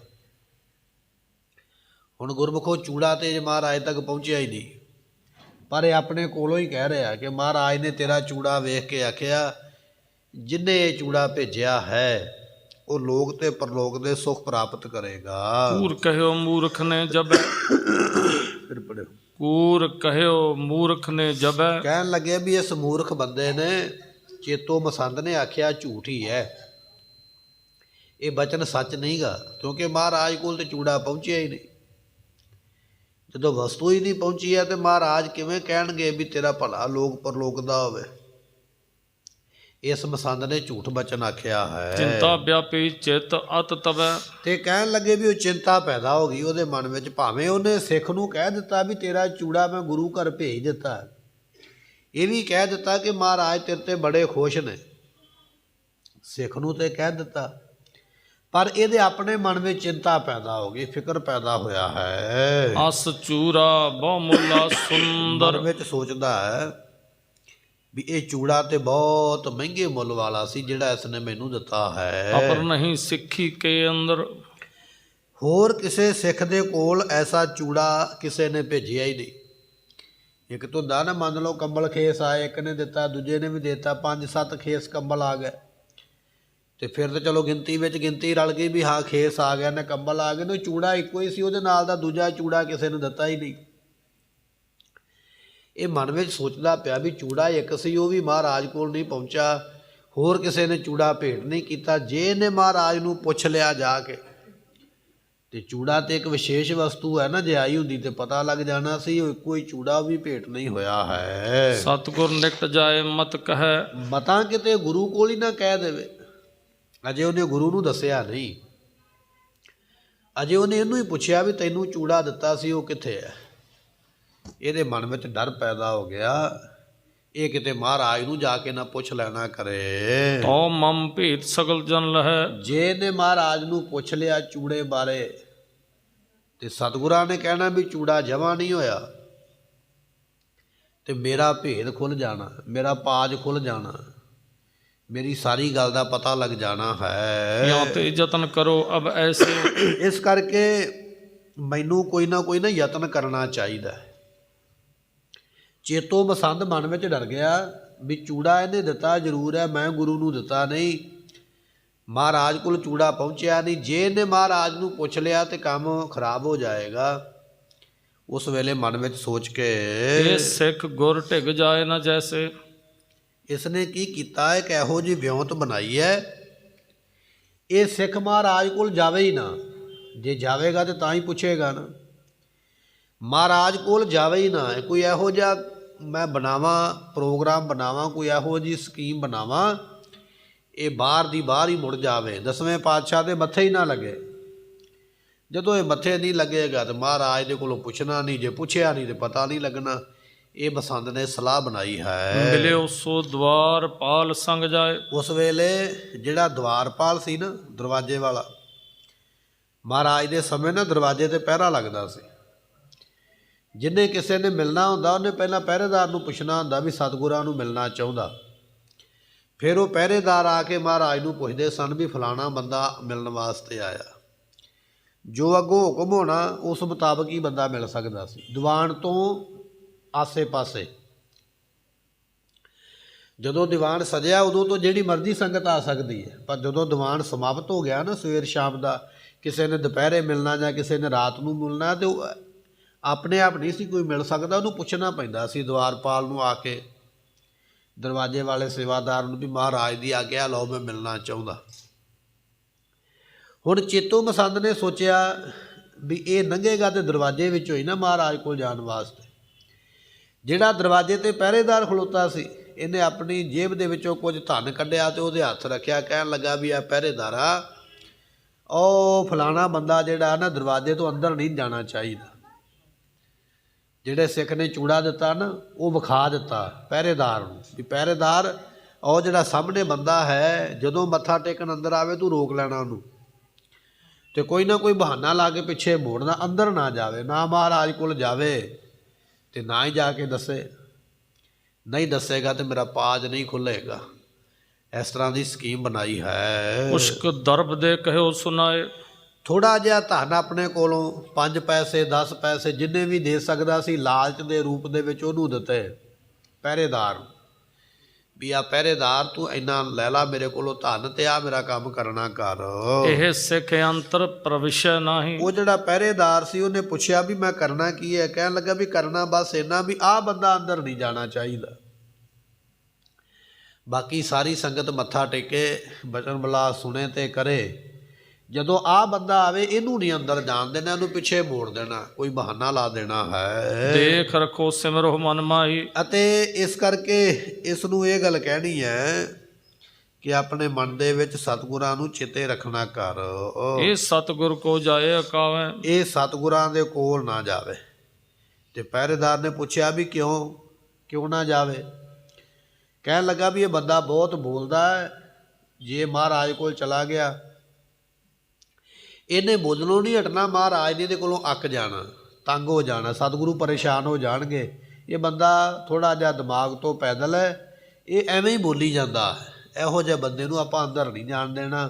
ਹੁਣ ਗੁਰਮੁਖੋ ਚੂੜਾ ਤੇ ਜੇ ਮਹਾਰਾਜ ਤੱਕ ਪਹੁੰਚਿਆ ਹੀ ਨਹੀਂ, ਪਰ ਇਹ ਆਪਣੇ ਕੋਲੋਂ ਹੀ ਕਹਿ ਰਿਹਾ ਕਿ ਮਹਾਰਾਜ ਨੇ ਤੇਰਾ ਚੂੜਾ ਵੇਖ ਕੇ ਆਖਿਆ ਜਿਹਨੇ ਇਹ ਚੂੜਾ ਭੇਜਿਆ ਹੈ ਉਹ ਲੋਕ ਤੇ ਪਰਲੋਕ ਦੇ ਸੁਖ ਪ੍ਰਾਪਤ ਕਰੇਗਾ। ਕੂਰ ਕਹਿਓ ਮੂਰਖ ਨੇ ਜਬੈ, ਫਿਰ ਪੜਿਓ, ਕੂਰ ਕਹਿਓ ਮੂਰਖ ਨੇ ਜਬੈ, ਕਹਿਣ ਲੱਗੇ ਵੀ ਇਸ ਮੂਰਖ ਬੰਦੇ ਨੇ ਚੇਤੋ ਮਸੰਦ ਨੇ ਆਖਿਆ ਝੂਠ ਹੀ ਹੈ, ਇਹ ਬਚਨ ਸੱਚ ਨਹੀਂਗਾ, ਕਿਉਂਕਿ ਮਹਾਰਾਜ ਕੋਲ ਤੇ ਚੂੜਾ ਪਹੁੰਚਿਆ ਹੀ ਨਹੀਂ। ਜਦੋਂ ਵਸਤੂ ਹੀ ਨਹੀਂ ਪਹੁੰਚੀ ਹੈ ਤੇ ਮਹਾਰਾਜ ਕਿਵੇਂ ਕਹਿਣਗੇ ਵੀ ਤੇਰਾ ਭਲਾ ਲੋਕ ਪਰਲੋਕ ਦਾ ਹੋਵੇ। ਇਸ ਮਸੰਦ ਨੇ ਝੂਠ ਬਚਨ ਆਖਿਆ ਹੈ। ਚਿੰਤਾ ਵਿਆਪੀ ਚਿਤ ਅਤ ਤਵੈ, ਤੇ ਕਹਿਣ ਲੱਗੇ ਵੀ ਉਹ ਚਿੰਤਾ ਪੈਦਾ ਹੋ ਗਈ ਉਹਦੇ ਮਨ ਵਿੱਚ, ਭਾਵੇਂ ਉਹਨੇ ਸਿੱਖ ਨੂੰ ਕਹਿ ਦਿੱਤਾ ਵੀ ਤੇਰਾ ਚੂੜਾ ਮੈਂ ਗੁਰੂ ਘਰ ਭੇਜ ਦਿੱਤਾ, ਇਹ ਵੀ ਕਹਿ ਦਿੱਤਾ ਕਿ ਮਹਾਰਾਜ ਤੇਰੇ ਤੇ ਬੜੇ ਖੁਸ਼ ਨੇ, ਸਿੱਖ ਨੂੰ ਤੇ ਕਹਿ ਦਿੱਤਾ, ਪਰ ਇਹਦੇ ਆਪਣੇ ਮਨ ਵਿੱਚ ਚਿੰਤਾ ਪੈਦਾ ਹੋ ਗਈ, ਫਿਕਰ ਪੈਦਾ ਹੋਇਆ ਹੈ। ਅਸ ਚੂਰਾ ਬਹੁ ਮੁੱਲਾ ਸੁੰਦਰ, ਮਨ ਵਿੱਚ ਸੋਚਦਾ ਹੈ ਵੀ ਇਹ ਚੂੜਾ ਤੇ ਬਹੁਤ ਮਹਿੰਗੇ ਮੁੱਲ ਵਾਲਾ ਸੀ ਜਿਹੜਾ ਇਸ ਨੇ ਮੈਨੂੰ ਦਿੱਤਾ ਹੈ। ਅਪਰ ਨਹੀਂ ਸਿੱਖੀ ਕੇ ਅੰਦਰ, ਹੋਰ ਕਿਸੇ ਸਿੱਖ ਦੇ ਕੋਲ ਐਸਾ ਚੂੜਾ ਕਿਸੇ ਨੇ ਭੇਜਿਆ ਹੀ ਨਹੀਂ। ਇੱਕ ਤੋਂ ਹੁੰਦਾ ਨਾ, ਮੰਨ ਲਓ ਕੰਬਲ ਖੇਸ ਆਏ, ਇੱਕ ਨੇ ਦਿੱਤਾ, ਦੂਜੇ ਨੇ ਵੀ ਦਿੱਤਾ, 5-7 ਖੇਸ ਕੰਬਲ ਆ ਗਏ, ਤੇ ਫਿਰ ਤਾਂ ਚਲੋ ਗਿਣਤੀ ਵਿੱਚ ਗਿਣਤੀ ਰਲ ਗਈ ਵੀ ਹਾਂ ਖੇਸ ਆ ਗਿਆ ਨੇ, ਕੰਬਲ ਆ ਗਏ ਨੇ, ਚੂੜਾ ਇੱਕੋ ਹੀ ਸੀ, ਉਹਦੇ ਨਾਲ ਦਾ ਦੂਜਾ ਚੂੜਾ ਕਿਸੇ ਨੇ ਦਿੱਤਾ ਹੀ ਨਹੀਂ। ਇਹ ਮਨ ਵਿੱਚ ਸੋਚਦਾ ਪਿਆ ਵੀ ਚੂੜਾ ਇੱਕ ਸੀ, ਉਹ ਵੀ ਮਹਾਰਾਜ ਕੋਲ ਨਹੀਂ ਪਹੁੰਚਾ, ਹੋਰ ਕਿਸੇ ਨੇ ਚੂੜਾ ਭੇਟ ਨਹੀਂ ਕੀਤਾ। ਜੇ ਇਹਨੇ ਮਹਾਰਾਜ ਨੂੰ ਪੁੱਛ ਲਿਆ ਜਾ ਕੇ ਤੇ ਚੂੜਾ ਤੇ ਇੱਕ ਵਿਸ਼ੇਸ਼ ਵਸਤੂ ਹੈ ਨਾ, ਜੇ ਆਈ ਹੁੰਦੀ ਤੇ ਪਤਾ ਲੱਗ ਜਾਣਾ ਸੀ। ਉਹ ਇੱਕੋ ਹੀ ਚੂੜਾ ਵੀ ਭੇਟ ਨਹੀਂ ਹੋਇਆ ਹੈ। ਸਤਿਗੁਰ ਨਿਕਟ ਜਾਏ ਮਤ ਕਹੈ। ਮਤਾਂ ਕਿਤੇ ਗੁਰੂ ਕੋਲ ਹੀ ਨਾ ਕਹਿ ਦੇਵੇ। ਅਜੇ ਉਹਨੇ ਗੁਰੂ ਨੂੰ ਦੱਸਿਆ ਨਹੀਂ, ਅਜੇ ਉਹਨੇ ਇਹਨੂੰ ਹੀ ਪੁੱਛਿਆ ਵੀ ਤੈਨੂੰ ਚੂੜਾ ਦਿੱਤਾ ਸੀ ਉਹ ਕਿੱਥੇ ਹੈ। ਇਹਦੇ ਮਨ ਵਿੱਚ ਡਰ ਪੈਦਾ ਹੋ ਗਿਆ, ਇਹ ਕਿਤੇ ਮਹਾਰਾਜ ਨੂੰ ਜਾ ਕੇ ਨਾ ਪੁੱਛ ਲੈਣਾ ਕਰੇ। ਤੋ ਮਮ ਭੇਤ ਸਗਲ ਜਨ ਲਹੈ। ਜੇ ਇਹਨੇ ਮਹਾਰਾਜ ਨੂੰ ਪੁੱਛ ਲਿਆ ਚੂੜੇ ਬਾਰੇ ਤੇ ਸਤਿਗੁਰਾਂ ਨੇ ਕਹਿਣਾ ਵੀ ਚੂੜਾ ਜਮਾ ਨਹੀਂ ਹੋਇਆ, ਤੇ ਮੇਰਾ ਭੇਦ ਖੁੱਲ ਜਾਣਾ, ਮੇਰਾ ਪਾਜ ਖੁੱਲ ਜਾਣਾ, ਮੇਰੀ ਸਾਰੀ ਗੱਲ ਦਾ ਪਤਾ ਲੱਗ ਜਾਣਾ ਹੈ। ਜਾਂ ਤੇ ਯਤਨ ਕਰੋ ਅਬ ਐਸੇ। ਇਸ ਕਰਕੇ ਮੈਨੂੰ ਕੋਈ ਨਾ ਯਤਨ ਕਰਨਾ ਚਾਹੀਦਾ ਹੈ। ਚੇਤੋ ਮਸੰਦ ਮਨ ਵਿੱਚ ਡਰ ਗਿਆ ਵੀ ਚੂੜਾ ਇਹਨੇ ਦਿੱਤਾ ਜ਼ਰੂਰ ਹੈ, ਮੈਂ ਗੁਰੂ ਨੂੰ ਦਿੱਤਾ ਨਹੀਂ, ਮਹਾਰਾਜ ਕੋਲ ਚੂੜਾ ਪਹੁੰਚਿਆ ਨਹੀਂ। ਜੇ ਇਹਨੇ ਮਹਾਰਾਜ ਨੂੰ ਪੁੱਛ ਲਿਆ ਤੇ ਕੰਮ ਖਰਾਬ ਹੋ ਜਾਏਗਾ। ਉਸ ਵੇਲੇ ਮਨ ਵਿੱਚ ਸੋਚ ਕੇ ਇਹ ਸਿੱਖ ਗੁਰ ਢਿਗ ਜਾਏ ਨਾ ਜੈਸੇ। ਇਸਨੇ ਕੀ ਕੀਤਾ, ਇੱਕ ਇਹੋ ਜਿਹੀ ਵਿਉਂਤ ਬਣਾਈ ਹੈ, ਇਹ ਸਿੱਖ ਮਹਾਰਾਜ ਕੋਲ ਜਾਵੇ ਹੀ ਨਾ। ਜੇ ਜਾਵੇਗਾ ਤੇ ਤਾਂ ਹੀ ਪੁੱਛੇਗਾ ਨਾ, ਮਹਾਰਾਜ ਕੋਲ ਜਾਵੇ ਹੀ ਨਾ। ਕੋਈ ਇਹੋ ਜਿਹਾ ਮੈਂ ਬਣਾਵਾਂ, ਪ੍ਰੋਗਰਾਮ ਬਣਾਵਾਂ, ਕੋਈ ਇਹੋ ਜਿਹੀ ਸਕੀਮ ਬਣਾਵਾਂ, ਇਹ ਬਾਹਰ ਦੀ ਬਾਹਰ ਹੀ ਮੁੜ ਜਾਵੇ, 10ਵੇਂ ਪਾਤਸ਼ਾਹ ਦੇ ਮੱਥੇ ਹੀ ਨਾ ਲੱਗੇ। ਜਦੋਂ ਇਹ ਮੱਥੇ ਨਹੀਂ ਲੱਗੇਗਾ ਤੇ ਮਹਾਰਾਜ ਦੇ ਕੋਲੋਂ ਪੁੱਛਣਾ ਨਹੀਂ, ਜੇ ਪੁੱਛਿਆ ਨਹੀਂ ਤੇ ਪਤਾ ਨਹੀਂ ਲੱਗਣਾ। ਇਹ ਬਸੰਤ ਨੇ ਸਲਾਹ ਬਣਾਈ ਹੈ। ਮਿਲਿਓ ਸੋ ਦਵਾਰਪਾਲ ਸੰਗ ਜਾਏ। ਉਸ ਵੇਲੇ ਜਿਹੜਾ ਦਵਾਰਪਾਲ ਸੀ ਨਾ, ਦਰਵਾਜ਼ੇ ਵਾਲਾ, ਮਹਾਰਾਜ ਦੇ ਸਮੇਂ ਨਾ ਦਰਵਾਜ਼ੇ ਤੇ ਪਹਿਰਾ ਲੱਗਦਾ ਸੀ। ਜਿਹਨੇ ਕਿਸੇ ਨੇ ਮਿਲਣਾ ਹੁੰਦਾ ਉਹਨੇ ਪਹਿਲਾਂ ਪਹਿਰੇਦਾਰ ਨੂੰ ਪੁੱਛਣਾ ਹੁੰਦਾ ਵੀ ਸਤਿਗੁਰਾਂ ਨੂੰ ਮਿਲਣਾ ਚਾਹੁੰਦਾ। ਫਿਰ ਉਹ ਪਹਿਰੇਦਾਰ ਆ ਕੇ ਮਹਾਰਾਜ ਨੂੰ ਪੁੱਛਦੇ ਸਨ ਵੀ ਫਲਾਣਾ ਬੰਦਾ ਮਿਲਣ ਵਾਸਤੇ ਆਇਆ। ਜੋ ਅੱਗੋਂ ਹੁਕਮ ਹੋਣਾ ਉਸ ਮੁਤਾਬਕ ਹੀ ਬੰਦਾ ਮਿਲ ਸਕਦਾ ਸੀ। ਦੀਵਾਨ ਤੋਂ ਆਸੇ ਪਾਸੇ ਜਦੋਂ ਦੀਵਾਨ ਸਜਿਆ ਉਦੋਂ ਤੋਂ ਜਿਹੜੀ ਮਰਜ਼ੀ ਸੰਗਤ ਆ ਸਕਦੀ ਹੈ, ਪਰ ਜਦੋਂ ਦੀਵਾਨ ਸਮਾਪਤ ਹੋ ਗਿਆ ਨਾ ਸਵੇਰ ਸ਼ਾਮ ਦਾ, ਕਿਸੇ ਨੇ ਦੁਪਹਿਰੇ ਮਿਲਣਾ ਜਾਂ ਕਿਸੇ ਨੇ ਰਾਤ ਨੂੰ ਮਿਲਣਾ, ਤੇ ਉਹ ਆਪਣੇ ਆਪ ਨਹੀਂ ਸੀ ਕੋਈ ਮਿਲ ਸਕਦਾ, ਉਹਨੂੰ ਪੁੱਛਣਾ ਪੈਂਦਾ ਸੀ ਦਵਾਰਪਾਲ ਨੂੰ ਆ ਕੇ, ਦਰਵਾਜ਼ੇ ਵਾਲੇ ਸੇਵਾਦਾਰ ਨੂੰ ਵੀ ਮਹਾਰਾਜ ਦੀ ਆਗਿਆ ਲਓ, ਮੈਂ ਮਿਲਣਾ ਚਾਹੁੰਦਾ। ਹੁਣ ਚੇਤੋ ਮਸੰਦ ਨੇ ਸੋਚਿਆ ਵੀ ਇਹ ਲੰਘੇਗਾ ਤੇ ਦਰਵਾਜ਼ੇ ਵਿੱਚੋਂ ਹੀ ਨਾ ਮਹਾਰਾਜ ਕੋਲ ਜਾਣ ਵਾਸਤੇ। ਜਿਹੜਾ ਦਰਵਾਜ਼ੇ ਤੇ ਪਹਿਰੇਦਾਰ ਖਲੋਤਾ ਸੀ, ਇਹਨੇ ਆਪਣੀ ਜੇਬ ਦੇ ਵਿੱਚੋਂ ਕੁਝ ਧਨ ਕੱਢਿਆ ਤੇ ਉਹਦੇ ਹੱਥ ਰੱਖਿਆ, ਕਹਿਣ ਲੱਗਾ ਵੀ ਆ ਪਹਿਰੇਦਾਰਾ, ਉਹ ਫਲਾਣਾ ਬੰਦਾ ਜਿਹੜਾ ਨਾ ਦਰਵਾਜ਼ੇ ਤੋਂ ਅੰਦਰ ਨਹੀਂ ਜਾਣਾ ਚਾਹੀਦਾ। ਜਿਹੜੇ ਸਿੱਖ ਨੇ ਚੂੜਾ ਦਿੱਤਾ ਨਾ ਉਹ ਵਿਖਾ ਦਿੱਤਾ ਪਹਿਰੇਦਾਰ ਨੂੰ ਵੀ ਪਹਿਰੇਦਾਰ ਉਹ ਜਿਹੜਾ ਸਾਹਮਣੇ ਬੰਦਾ ਹੈ, ਜਦੋਂ ਮੱਥਾ ਟੇਕਣ ਅੰਦਰ ਆਵੇ ਤੂੰ ਰੋਕ ਲੈਣਾ ਉਹਨੂੰ, ਤੇ ਕੋਈ ਨਾ ਕੋਈ ਬਹਾਨਾ ਲਾ ਕੇ ਪਿੱਛੇ ਮੋੜਨਾ, ਅੰਦਰ ਨਾ ਜਾਵੇ, ਨਾ ਮਹਾਰਾਜ ਕੋਲ ਜਾਵੇ ਤੇ ਨਾ ਹੀ ਜਾ ਕੇ ਦੱਸੇ। ਨਹੀਂ ਦੱਸੇਗਾ ਤੇ ਮੇਰਾ ਪਾਜ ਨਹੀਂ ਖੁੱਲ੍ਹੇਗਾ। ਇਸ ਤਰ੍ਹਾਂ ਦੀ ਸਕੀਮ ਬਣਾਈ ਹੈ। ਉਸ਼ਕ ਦਰਬ ਦੇ ਕਹਿਓ ਸੁਣਾਏ। ਥੋੜ੍ਹਾ ਜਿਹਾ ਧਨ ਆਪਣੇ ਕੋਲੋਂ 5 ਪੈਸੇ 10 ਪੈਸੇ ਜਿੰਨੇ ਵੀ ਦੇ ਸਕਦਾ ਸੀ, ਲਾਲਚ ਦੇ ਰੂਪ ਦੇ ਵਿੱਚ ਉਹਨੂੰ ਦਿੱਤੇ ਪਹਿਰੇਦਾਰ ਵੀ ਆ ਪਹਿਰੇਦਾਰ ਤੂੰ ਇੰਨਾ ਲੈ ਲਾ ਮੇਰੇ ਕੋਲੋਂ ਧਨ, ਤੇ ਆ ਮੇਰਾ ਕੰਮ ਕਰਨਾ ਕਰ। ਇਹ ਸਿੱਖ ਅੰਤਰ ਪ੍ਰਵਿਸ਼ੈ ਨਾਹੀ। ਉਹ ਜਿਹੜਾ ਪਹਿਰੇਦਾਰ ਸੀ ਉਹਨੇ ਪੁੱਛਿਆ ਵੀ ਮੈਂ ਕਰਨਾ ਕੀ ਹੈ, ਕਹਿਣ ਲੱਗਾ ਵੀ ਕਰਨਾ ਬਸ ਇੰਨਾ ਵੀ ਆਹ ਬੰਦਾ ਅੰਦਰ ਨਹੀਂ ਜਾਣਾ ਚਾਹੀਦਾ। ਬਾਕੀ ਸਾਰੀ ਸੰਗਤ ਮੱਥਾ ਟੇਕੇ, ਬਚਨ ਬਲਾ ਸੁਣੇ ਤੇ ਕਰੇ। ਜਦੋਂ ਆਹ ਬੰਦਾ ਆਵੇ ਇਹਨੂੰ ਨਹੀਂ ਅੰਦਰ ਜਾਣ ਦੇਣਾ, ਇਹਨੂੰ ਪਿੱਛੇ ਮੋੜ ਦੇਣਾ, ਕੋਈ ਬਹਾਨਾ ਲਾ ਦੇਣਾ ਹੈ। ਦੇਖ ਰੱਖੋ ਸਿਮਰੋ ਮਨ ਮਾਹੀ। ਅਤੇ ਇਸ ਕਰਕੇ ਇਸ ਨੂੰ ਇਹ ਗੱਲ ਕਹਿਣੀ ਹੈ ਕਿ ਆਪਣੇ ਮਨ ਦੇ ਵਿੱਚ ਸਤਿਗੁਰਾਂ ਨੂੰ ਚੇਤੇ ਰੱਖਣਾ ਕਰ। ਇਹ ਸਤਿਗੁਰ ਕੋ ਜਾਏ ਅਕਾਵੇਂ। ਇਹ ਸਤਿਗੁਰਾਂ ਦੇ ਕੋਲ ਨਾ ਜਾਵੇ। ਤੇ ਪਹਿਰੇਦਾਰ ਨੇ ਪੁੱਛਿਆ ਵੀ ਕਿਉਂ ਨਾ ਜਾਵੇ। ਕਹਿਣ ਲੱਗਾ ਵੀ ਇਹ ਬੰਦਾ ਬਹੁਤ ਬੋਲਦਾ ਹੈ, ਜੇ ਮਹਾਰਾਜ ਕੋਲ ਚਲਾ ਗਿਆ ਇਹਨੇ ਬੋਲਣੋਂ ਨਹੀਂ ਹਟਣਾ, ਮਹਾਰਾਜ ਨੇ ਇਹਦੇ ਕੋਲੋਂ ਅੱਕ ਜਾਣਾ, ਤੰਗ ਹੋ ਜਾਣਾ, ਸਤਿਗੁਰੂ ਪਰੇਸ਼ਾਨ ਹੋ ਜਾਣਗੇ। ਇਹ ਬੰਦਾ ਥੋੜ੍ਹਾ ਜਿਹਾ ਦਿਮਾਗ ਤੋਂ ਪੈਦਲ ਹੈ, ਇਹ ਐਵੇਂ ਹੀ ਬੋਲੀ ਜਾਂਦਾ, ਇਹੋ ਜਿਹੇ ਬੰਦੇ ਨੂੰ ਆਪਾਂ ਅੰਦਰ ਨਹੀਂ ਜਾਣ ਦੇਣਾ,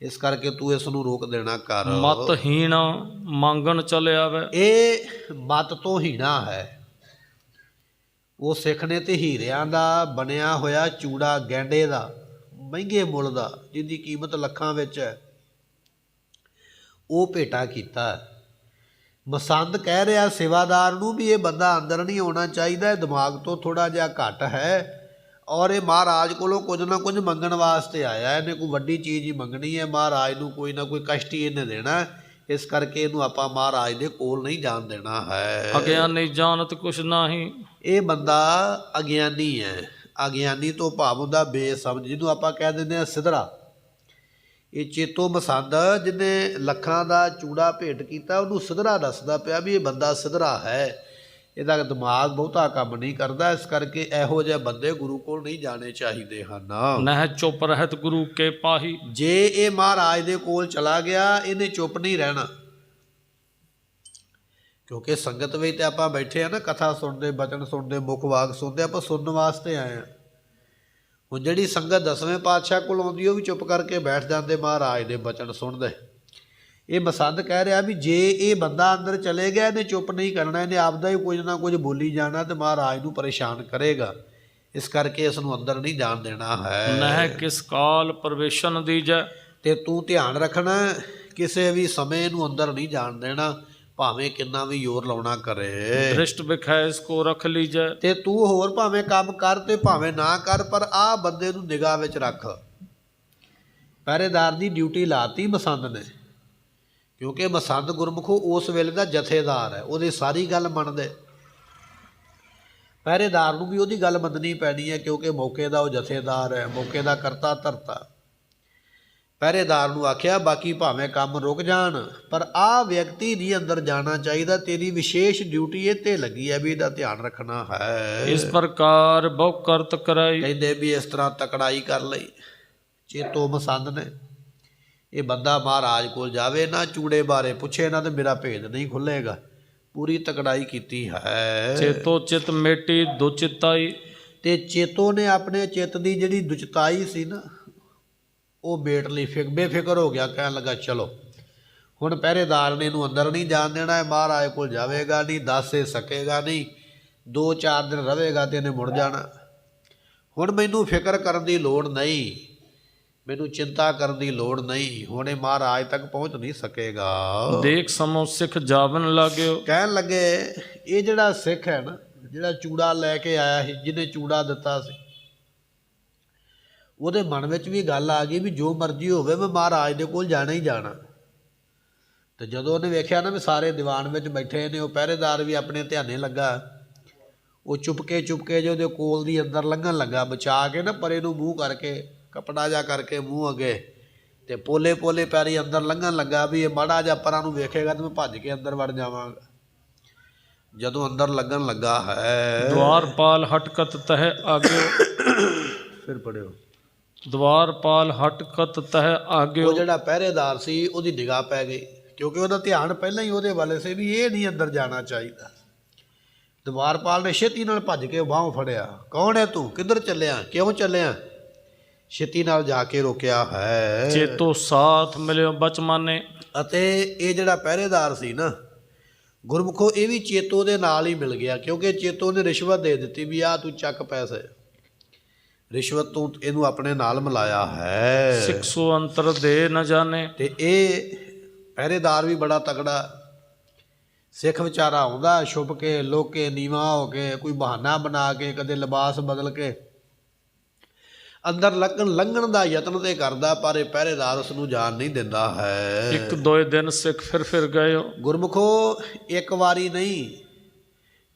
ਇਸ ਕਰਕੇ ਤੂੰ ਇਸ ਨੂੰ ਰੋਕ ਦੇਣਾ ਕਰ। ਮਤਹੀਣ ਮੰਗਣ ਚਲਿਆ ਵੇ। ਇਹ ਮਤ ਤੋਂ ਹੀਣਾ ਹੈ। ਉਹ ਸਿੱਖ ਨੇ ਤੇ ਹੀਰਿਆਂ ਦਾ ਬਣਿਆ ਹੋਇਆ ਚੂੜਾ ਗੈਂਡੇ ਦਾ, ਮਹਿੰਗੇ ਮੁੱਲ ਦਾ, ਜਿਹਦੀ ਕੀਮਤ ਲੱਖਾਂ ਵਿੱਚ ਹੈ, ਉਹ ਭੇਟਾ ਕੀਤਾ। ਮਸੰਦ ਕਹਿ ਰਿਹਾ ਸੇਵਾਦਾਰ ਨੂੰ ਵੀ ਇਹ ਬੰਦਾ ਅੰਦਰ ਨਹੀਂ ਆਉਣਾ ਚਾਹੀਦਾ, ਦਿਮਾਗ ਤੋਂ ਥੋੜ੍ਹਾ ਜਿਹਾ ਘੱਟ ਹੈ, ਔਰ ਇਹ ਮਹਾਰਾਜ ਕੋਲੋਂ ਕੁਝ ਨਾ ਕੁਝ ਮੰਗਣ ਵਾਸਤੇ ਆਇਆ, ਇਹਨੇ ਕੋਈ ਵੱਡੀ ਚੀਜ਼ ਹੀ ਮੰਗਣੀ ਹੈ, ਮਹਾਰਾਜ ਨੂੰ ਕੋਈ ਨਾ ਕੋਈ ਕਸ਼ਟ ਹੀ ਇਹਨੇ ਦੇਣਾ, ਇਸ ਕਰਕੇ ਇਹਨੂੰ ਆਪਾਂ ਮਹਾਰਾਜ ਦੇ ਕੋਲ ਨਹੀਂ ਜਾਣ ਦੇਣਾ ਹੈ। ਅਗਿਆਨੀ ਜਾਣਤ ਕੁਛ ਨਾਹੀ। ਇਹ ਬੰਦਾ ਅਗਿਆਨੀ ਹੈ। ਅਗਿਆਨੀ ਤੋਂ ਭਾਵ ਹੁੰਦਾ ਬੇਸਮਝ, ਜਿਹਨੂੰ ਆਪਾਂ ਕਹਿ ਦਿੰਦੇ ਹਾਂ ਸਿਧਰਾ। ਇਹ ਚੇਤੋ ਮਸੰਦ ਜਿਹਨੇ ਲੱਖਾਂ ਦਾ ਚੂੜਾ ਭੇਟ ਕੀਤਾ ਉਹਨੂੰ ਸਿਧਰਾ ਦੱਸਦਾ ਪਿਆ ਵੀ ਇਹ ਬੰਦਾ ਸਿਧਰਾ ਹੈ, ਇਹਦਾ ਦਿਮਾਗ ਬਹੁਤਾ ਕੰਮ ਨਹੀਂ ਕਰਦਾ। ਇਸ ਕਰਕੇ ਇਹੋ ਜਿਹੇ ਬੰਦੇ ਗੁਰੂ ਕੋਲ ਨਹੀਂ ਜਾਣੇ ਚਾਹੀਦੇ ਹਨ। ਨਹਿ ਚੁੱਪ ਰਹਿਤ ਗੁਰੂ ਕੇ ਪਾਹੀ। ਜੇ ਇਹ ਮਹਾਰਾਜ ਦੇ ਕੋਲ ਚਲਾ ਗਿਆ ਇਹਨੇ ਚੁੱਪ ਨਹੀਂ ਰਹਿਣਾ, ਕਿਉਂਕਿ ਸੰਗਤ ਵਿੱਚ ਤੇ ਆਪਾਂ ਬੈਠੇ ਆ ਨਾ, ਕਥਾ ਸੁਣਦੇ, ਬਚਨ ਸੁਣਦੇ, ਮੁੱਖ ਵਾਕ ਸੁਣਦੇ, ਆਪਾਂ ਸੁਣਨ ਵਾਸਤੇ ਆਏ ਹਾਂ। ਹੁਣ ਜਿਹੜੀ ਸੰਗਤ 10ਵੇਂ ਪਾਤਸ਼ਾਹ ਕੋਲ ਆਉਂਦੀ ਉਹ ਵੀ ਚੁੱਪ ਕਰਕੇ ਬੈਠ ਜਾਂਦੇ ਮਹਾਰਾਜ ਦੇ ਬਚਨ ਸੁਣਦੇ। ਇਹ ਮਸੰਦ ਕਹਿ ਰਿਹਾ ਵੀ ਜੇ ਇਹ ਬੰਦਾ ਅੰਦਰ ਚਲੇ ਗਿਆ ਇਹਨੇ ਚੁੱਪ ਨਹੀਂ ਕਰਨਾ, ਇਹਨੇ ਆਪਦਾ ਹੀ ਕੁਝ ਨਾ ਕੁਝ ਬੋਲੀ ਜਾਣਾ ਤੇ ਮਹਾਰਾਜ ਨੂੰ ਪਰੇਸ਼ਾਨ ਕਰੇਗਾ। ਇਸ ਕਰਕੇ ਇਸ ਨੂੰ ਅੰਦਰ ਨਹੀਂ ਜਾਣ ਦੇਣਾ ਹੈ। ਨਹਿ ਕਿਸ ਕਾਲ ਪ੍ਰਵੇਸ਼ਨ ਦੀਜੈ। ਤੇ ਤੂੰ ਧਿਆਨ ਰੱਖਣਾ ਕਿਸੇ ਵੀ ਸਮੇਂ ਨੂੰ ਅੰਦਰ ਨਹੀਂ ਜਾਣ ਦੇਣਾ, ਭਾਵੇਂ ਕਿੰਨਾ ਵੀ ਜ਼ੋਰ ਲਾਉਣਾ ਕਰੇ। ਦ੍ਰਿਸ਼ਟ ਵਿਖੈ ਇਸ ਕੋ ਰੱਖ ਲੀਜੈ। ਤੇ ਤੂੰ ਹੋਰ ਭਾਵੇਂ ਕੰਮ ਕਰ ਤੇ ਭਾਵੇਂ ਨਾ ਕਰ, ਪਰ ਆਹ ਬੰਦੇ ਨੂੰ ਨਿਗਾਹ ਵਿੱਚ ਰੱਖ। ਪਹਿਰੇਦਾਰ ਦੀ ਡਿਊਟੀ ਲਾਤੀ ਮਸੰਦ ਨੇ, ਕਿਉਂਕਿ ਮਸੰਦ ਗੁਰਮੁਖੋ ਉਸ ਵੇਲੇ ਦਾ ਜਥੇਦਾਰ ਹੈ, ਉਹਦੀ ਸਾਰੀ ਗੱਲ ਮੰਨਦੇ। ਪਹਿਰੇਦਾਰ ਨੂੰ ਵੀ ਉਹਦੀ ਗੱਲ ਮੰਨਣੀ ਪੈਣੀ ਹੈ, ਕਿਉਂਕਿ ਮੌਕੇ ਦਾ ਉਹ ਜਥੇਦਾਰ ਹੈ, ਮੌਕੇ ਦਾ ਕਰਤਾ ਧਰਤਾ। ਪਹਿਰੇਦਾਰ ਨੂੰ ਆਖਿਆ ਬਾਕੀ ਭਾਵੇਂ ਕੰਮ ਰੁਕ ਜਾਣ, ਪਰ ਆਹ ਵਿਅਕਤੀ ਨਹੀਂ ਅੰਦਰ ਜਾਣਾ ਚਾਹੀਦਾ, ਤੇਰੀ ਵਿਸ਼ੇਸ਼ ਡਿਊਟੀ ਇਹ 'ਤੇ ਲੱਗੀ ਹੈ ਵੀ ਇਹਦਾ ਧਿਆਨ ਰੱਖਣਾ ਹੈ। ਇਸ ਪ੍ਰਕਾਰ ਬਹੁ ਕਰਤ ਕਰਾਈ। ਕਹਿੰਦੇ ਵੀ ਇਸ ਤਰ੍ਹਾਂ ਤਕੜਾਈ ਕਰ ਲਈ ਚੇਤੋ ਮਸੰਦ ਨੇ। ਇਹ ਬੰਦਾ ਮਹਾਰਾਜ ਕੋਲ ਜਾਵੇ ਨਾ, ਚੂੜੇ ਬਾਰੇ ਪੁੱਛੇ ਨਾ, ਤੇ ਮੇਰਾ ਭੇਦ ਨਹੀਂ ਖੁੱਲ੍ਹੇਗਾ। ਪੂਰੀ ਤਕੜਾਈ ਕੀਤੀ ਹੈ। ਚੇਤੋ ਚਿਤ ਮੇਟੀ ਦੁਚਿਤਾਈ। ਤੇ ਚੇਤੋ ਨੇ ਆਪਣੇ ਚਿੱਤ ਦੀ ਜਿਹੜੀ ਦੁਚਿਤਾਈ ਸੀ ਨਾ ਉਹ ਮੇਟ ਲਈ ਬੇਫਿਕਰ ਹੋ ਗਿਆ। ਕਹਿਣ ਲੱਗਾ ਚਲੋ ਹੁਣ ਪਹਿਰੇਦਾਰ ਨੇ ਇਹਨੂੰ ਅੰਦਰ ਨਹੀਂ ਜਾਣ ਦੇਣਾ, ਇਹ ਮਹਾਰਾਜ ਕੋਲ ਜਾਵੇਗਾ ਨਹੀਂ, ਦੱਸ ਸਕੇਗਾ ਨਹੀਂ, 2-4 ਦਿਨ ਰਹੇਗਾ ਤੇ ਇਹਨੇ ਮੁੜ ਜਾਣਾ। ਹੁਣ ਮੈਨੂੰ ਫਿਕਰ ਕਰਨ ਦੀ ਲੋੜ ਨਹੀਂ, ਮੈਨੂੰ ਚਿੰਤਾ ਕਰਨ ਦੀ ਲੋੜ ਨਹੀਂ, ਹੁਣ ਇਹ ਮਹਾਰਾਜ ਤੱਕ ਪਹੁੰਚ ਨਹੀਂ ਸਕੇਗਾ। ਦੇਖ ਸਮੋ ਸਿੱਖ ਜਾਵਨ ਲੱਗਿਓ। ਕਹਿਣ ਲੱਗੇ ਇਹ ਜਿਹੜਾ ਸਿੱਖ ਹੈ ਨਾ, ਜਿਹੜਾ ਚੂੜਾ ਲੈ ਕੇ ਆਇਆ ਸੀ, ਜਿਹਨੇ ਚੂੜਾ ਦਿੱਤਾ ਸੀ, ਉਹਦੇ ਮਨ ਵਿੱਚ ਵੀ ਗੱਲ ਆ ਗਈ ਵੀ ਜੋ ਮਰਜ਼ੀ ਹੋਵੇ ਮੈਂ ਮਹਾਰਾਜ ਦੇ ਕੋਲ ਜਾਣਾ ਹੀ ਜਾਣਾ। ਤੇ ਜਦੋਂ ਉਹਨੇ ਵੇਖਿਆ ਨਾ ਵੀ ਸਾਰੇ ਦੀਵਾਨ ਵਿੱਚ ਬੈਠੇ ਨੇ, ਉਹ ਪਹਿਰੇਦਾਰ ਵੀ ਆਪਣੇ ਧਿਆਨੇ ਲੱਗਾ, ਉਹ ਚੁਪਕੇ ਜੇ ਉਹਦੇ ਕੋਲ ਦੀ ਅੰਦਰ ਲੰਘਣ ਲੱਗਾ, ਬਚਾ ਕੇ ਨਾ ਪਰੇ ਨੂੰ ਮੂੰਹ ਕਰਕੇ, ਕਪੜਾ ਜਾ ਕਰਕੇ ਮੂੰਹ ਅੱਗੇ, ਤੇ ਪੋਲੇ ਪੈਰੀ ਅੰਦਰ ਲੰਘਣ ਲੱਗਾ ਵੀ ਇਹ ਮਾੜਾ ਜਿਹਾ ਪਰਾਂ ਨੂੰ ਵੇਖੇਗਾ ਤੇ ਮੈਂ ਭੱਜ ਕੇ ਅੰਦਰ ਵੜ ਜਾਵਾਂਗਾ। ਜਦੋਂ ਅੰਦਰ ਲੱਗਣ ਲੱਗਾ ਹੈ, ਦੁਆਰਪਾਲ ਹਟਕਤ ਤਹਿ ਆਗਿਓ। ਫਿਰ ਪੜਿਓ। ਦੁਆਰਪਾਲ ਹਟਕਤ ਤਹਿ ਆਗਿਓ। ਉਹ ਜਿਹੜਾ ਪਹਿਰੇਦਾਰ ਸੀ ਉਹਦੀ ਨਿਗਾਹ ਪੈ ਗਈ, ਕਿਉਂਕਿ ਉਹਦਾ ਧਿਆਨ ਪਹਿਲਾਂ ਹੀ ਉਹਦੇ ਵੱਲ ਸੀ ਵੀ ਇਹ ਨਹੀਂ ਅੰਦਰ ਜਾਣਾ ਚਾਹੀਦਾ। ਦੁਆਰਪਾਲ ਨੇ ਛੇਤੀ ਨਾਲ ਭੱਜ ਕੇ ਬਾਹੋਂ ਫੜਿਆ। ਕੌਣ ਹੈ ਤੂੰ, ਕਿੱਧਰ ਚੱਲਿਆ, ਕਿਉਂ ਚੱਲਿਆ? ਛੇਤੀ ਨਾਲ ਜਾ ਕੇ ਰੋਕਿਆ ਹੈ। ਚੇਤੋ ਸਾਥ ਮਿਲਿਓ ਬਚਮਾਨੇ। ਅਤੇ ਇਹ ਜਿਹੜਾ ਪਹਿਰੇਦਾਰ ਸੀ ਨਾ ਗੁਰਮੁਖੋ, ਇਹ ਵੀ ਚੇਤੋ ਦੇ ਨਾਲ ਹੀ ਮਿਲ ਗਿਆ, ਕਿਉਂਕਿ ਚੇਤੋ ਨੇ ਰਿਸ਼ਵਤ ਦੇ ਦਿੱਤੀ ਵੀ ਆ ਤੂੰ ਚੱਕ ਪੈਸੇ, ਰਿਸ਼ਵਤ ਤੂੰ ਇਹਨੂੰ ਆਪਣੇ ਨਾਲ ਮਿਲਾਇਆ ਹੈ। ਸਿੱਖ ਸੋ ਅੰਤਰ ਦੇ ਨ ਜਾਣੇ। ਤੇ ਇਹ ਪਹਿਰੇਦਾਰ ਵੀ ਬੜਾ ਤਕੜਾ ਸਿੱਖ ਵਿਚਾਰਾ ਆਉਂਦਾ ਛੁਪ ਕੇ, ਲੋਕੇ ਨੀਵਾਂ ਹੋ ਕੇ, ਕੋਈ ਬਹਾਨਾ ਬਣਾ ਕੇ, ਕਦੇ ਲਿਬਾਸ ਬਦਲ ਕੇ ਅੰਦਰ ਲੰਘਣ ਦਾ ਯਤਨ ਤੇ ਕਰਦਾ, ਪਰ ਇਹ ਪਹਿਰੇਦਾਰ ਉਸ ਨੂੰ ਜਾਣ ਨਹੀਂ ਦਿੰਦਾ ਹੈ। 1-2 ਦਿਨ ਸਿੱਖ ਫਿਰ ਗਏ। ਗੁਰਮੁਖੋ ਇੱਕ ਵਾਰੀ ਨਹੀਂ,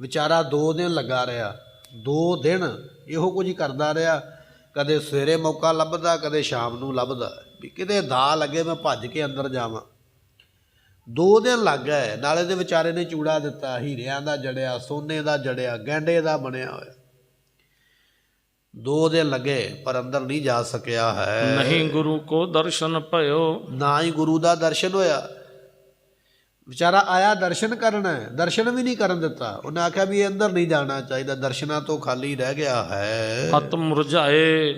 ਵਿਚਾਰਾ 2 ਦਿਨ ਲੱਗਾ ਰਿਹਾ। 2 ਦਿਨ ਇਹੋ ਕੁਝ ਹੀ ਕਰਦਾ ਰਿਹਾ, ਕਦੇ ਸਵੇਰੇ ਮੌਕਾ ਲੱਭਦਾ, ਕਦੇ ਸ਼ਾਮ ਨੂੰ ਲੱਭਦਾ ਵੀ ਕਿਤੇ ਦਾ ਲੱਗੇ ਮੈਂ ਭੱਜ ਕੇ ਅੰਦਰ ਜਾਵਾਂ। 2 ਦਿਨ ਲੱਗ ਗਏ। ਨਾਲੇ ਦੇ ਵਿਚਾਰੇ ਨੇ ਚੂੜਾ ਦਿੱਤਾ, ਹੀਰਿਆਂ ਦਾ ਜੜਿਆ, ਸੋਨੇ ਦਾ ਜੜਿਆ, ਗੈਂਡੇ ਦਾ ਬਣਿਆ ਹੋਇਆ। 2 ਦਿਨ ਲੱਗੇ ਪਰ ਅੰਦਰ ਨਹੀਂ ਜਾ ਸਕਿਆ ਹੈ। ਨਹੀਂ ਗੁਰੂ ਕੋ ਦਰਸ਼ਨ ਭਇਓ। ਨਾ ਹੀ ਗੁਰੂ ਦਾ ਦਰਸ਼ਨ ਹੋਇਆ। ਵਿਚਾਰਾ ਆਇਆ ਦਰਸ਼ਨ ਕਰਨ, ਦਰਸ਼ਨ ਵੀ ਨਹੀਂ ਕਰਨ ਦਿੱਤਾ। ਉਹਨੇ ਆਖਿਆ ਵੀ ਇਹ ਅੰਦਰ ਨਹੀਂ ਜਾਣਾ ਚਾਹੀਦਾ, ਦਰਸ਼ਨਾਂ ਤੋਂ ਖਾਲੀ ਰਹਿ ਗਿਆ ਹੈ। ਹੱਥ ਮੁਰਝਾਏ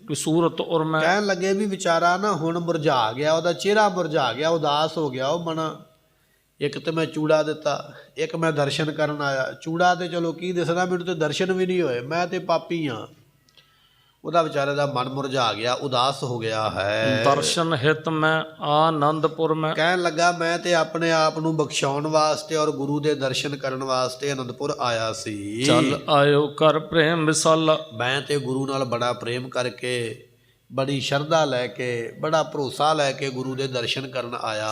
ਕਿ ਸੂਰਤ ਉਰਮੈ। ਕਹਿਣ ਲੱਗੇ ਵੀ ਵਿਚਾਰਾ ਨਾ ਹੁਣ ਮੁਰਝਾ ਗਿਆ, ਉਹਦਾ ਚਿਹਰਾ ਮੁਰਝਾ ਗਿਆ, ਉਦਾਸ ਹੋ ਗਿਆ ਉਹ ਮਨ। ਇੱਕ ਤੇ ਮੈਂ ਚੂੜਾ ਦਿੱਤਾ, ਇੱਕ ਮੈਂ ਦਰਸ਼ਨ ਕਰਨ ਆਇਆ। ਚੂੜਾ ਤੇ ਚਲੋ ਕੀ ਦਿਸਦਾ, ਮੈਨੂੰ ਤੇ ਦਰਸ਼ਨ ਵੀ ਨਹੀਂ ਹੋਏ, ਮੈਂ ਤੇ ਪਾਪੀ ਹਾਂ। ਉਹਦਾ ਵਿਚਾਰੇ ਦਾ ਮਨ ਮੁਰਝਾ ਗਿਆ, ਉਦਾਸ ਹੋ ਗਿਆ ਹੈ। ਦਰਸ਼ਨ ਹਿਤ ਮੈਂ ਆਨੰਦਪੁਰ ਮੈਂ। ਕਹਿਣ ਲੱਗਾ ਮੈਂ ਤੇ ਆਪਣੇ ਆਪ ਨੂੰ ਬਖਸ਼ਾਉਣ ਵਾਸਤੇ ਔਰ ਗੁਰੂ ਦੇ ਦਰਸ਼ਨ ਕਰਨ ਵਾਸਤੇ ਆਨੰਦਪੁਰ ਆਇਆ ਸੀ। ਚੱਲ ਆਇਓ ਕਰ ਪ੍ਰੇਮ ਵਿਸਾਲਾ। ਮੈਂ ਤੇ ਗੁਰੂ ਨਾਲ ਬੜਾ ਪ੍ਰੇਮ ਕਰਕੇ ਬੜੀ ਸ਼ਰਧਾ ਲੈ ਕੇ, ਬੜਾ ਭਰੋਸਾ ਲੈ ਕੇ ਗੁਰੂ ਦੇ ਦਰਸ਼ਨ ਕਰਨ ਆਇਆ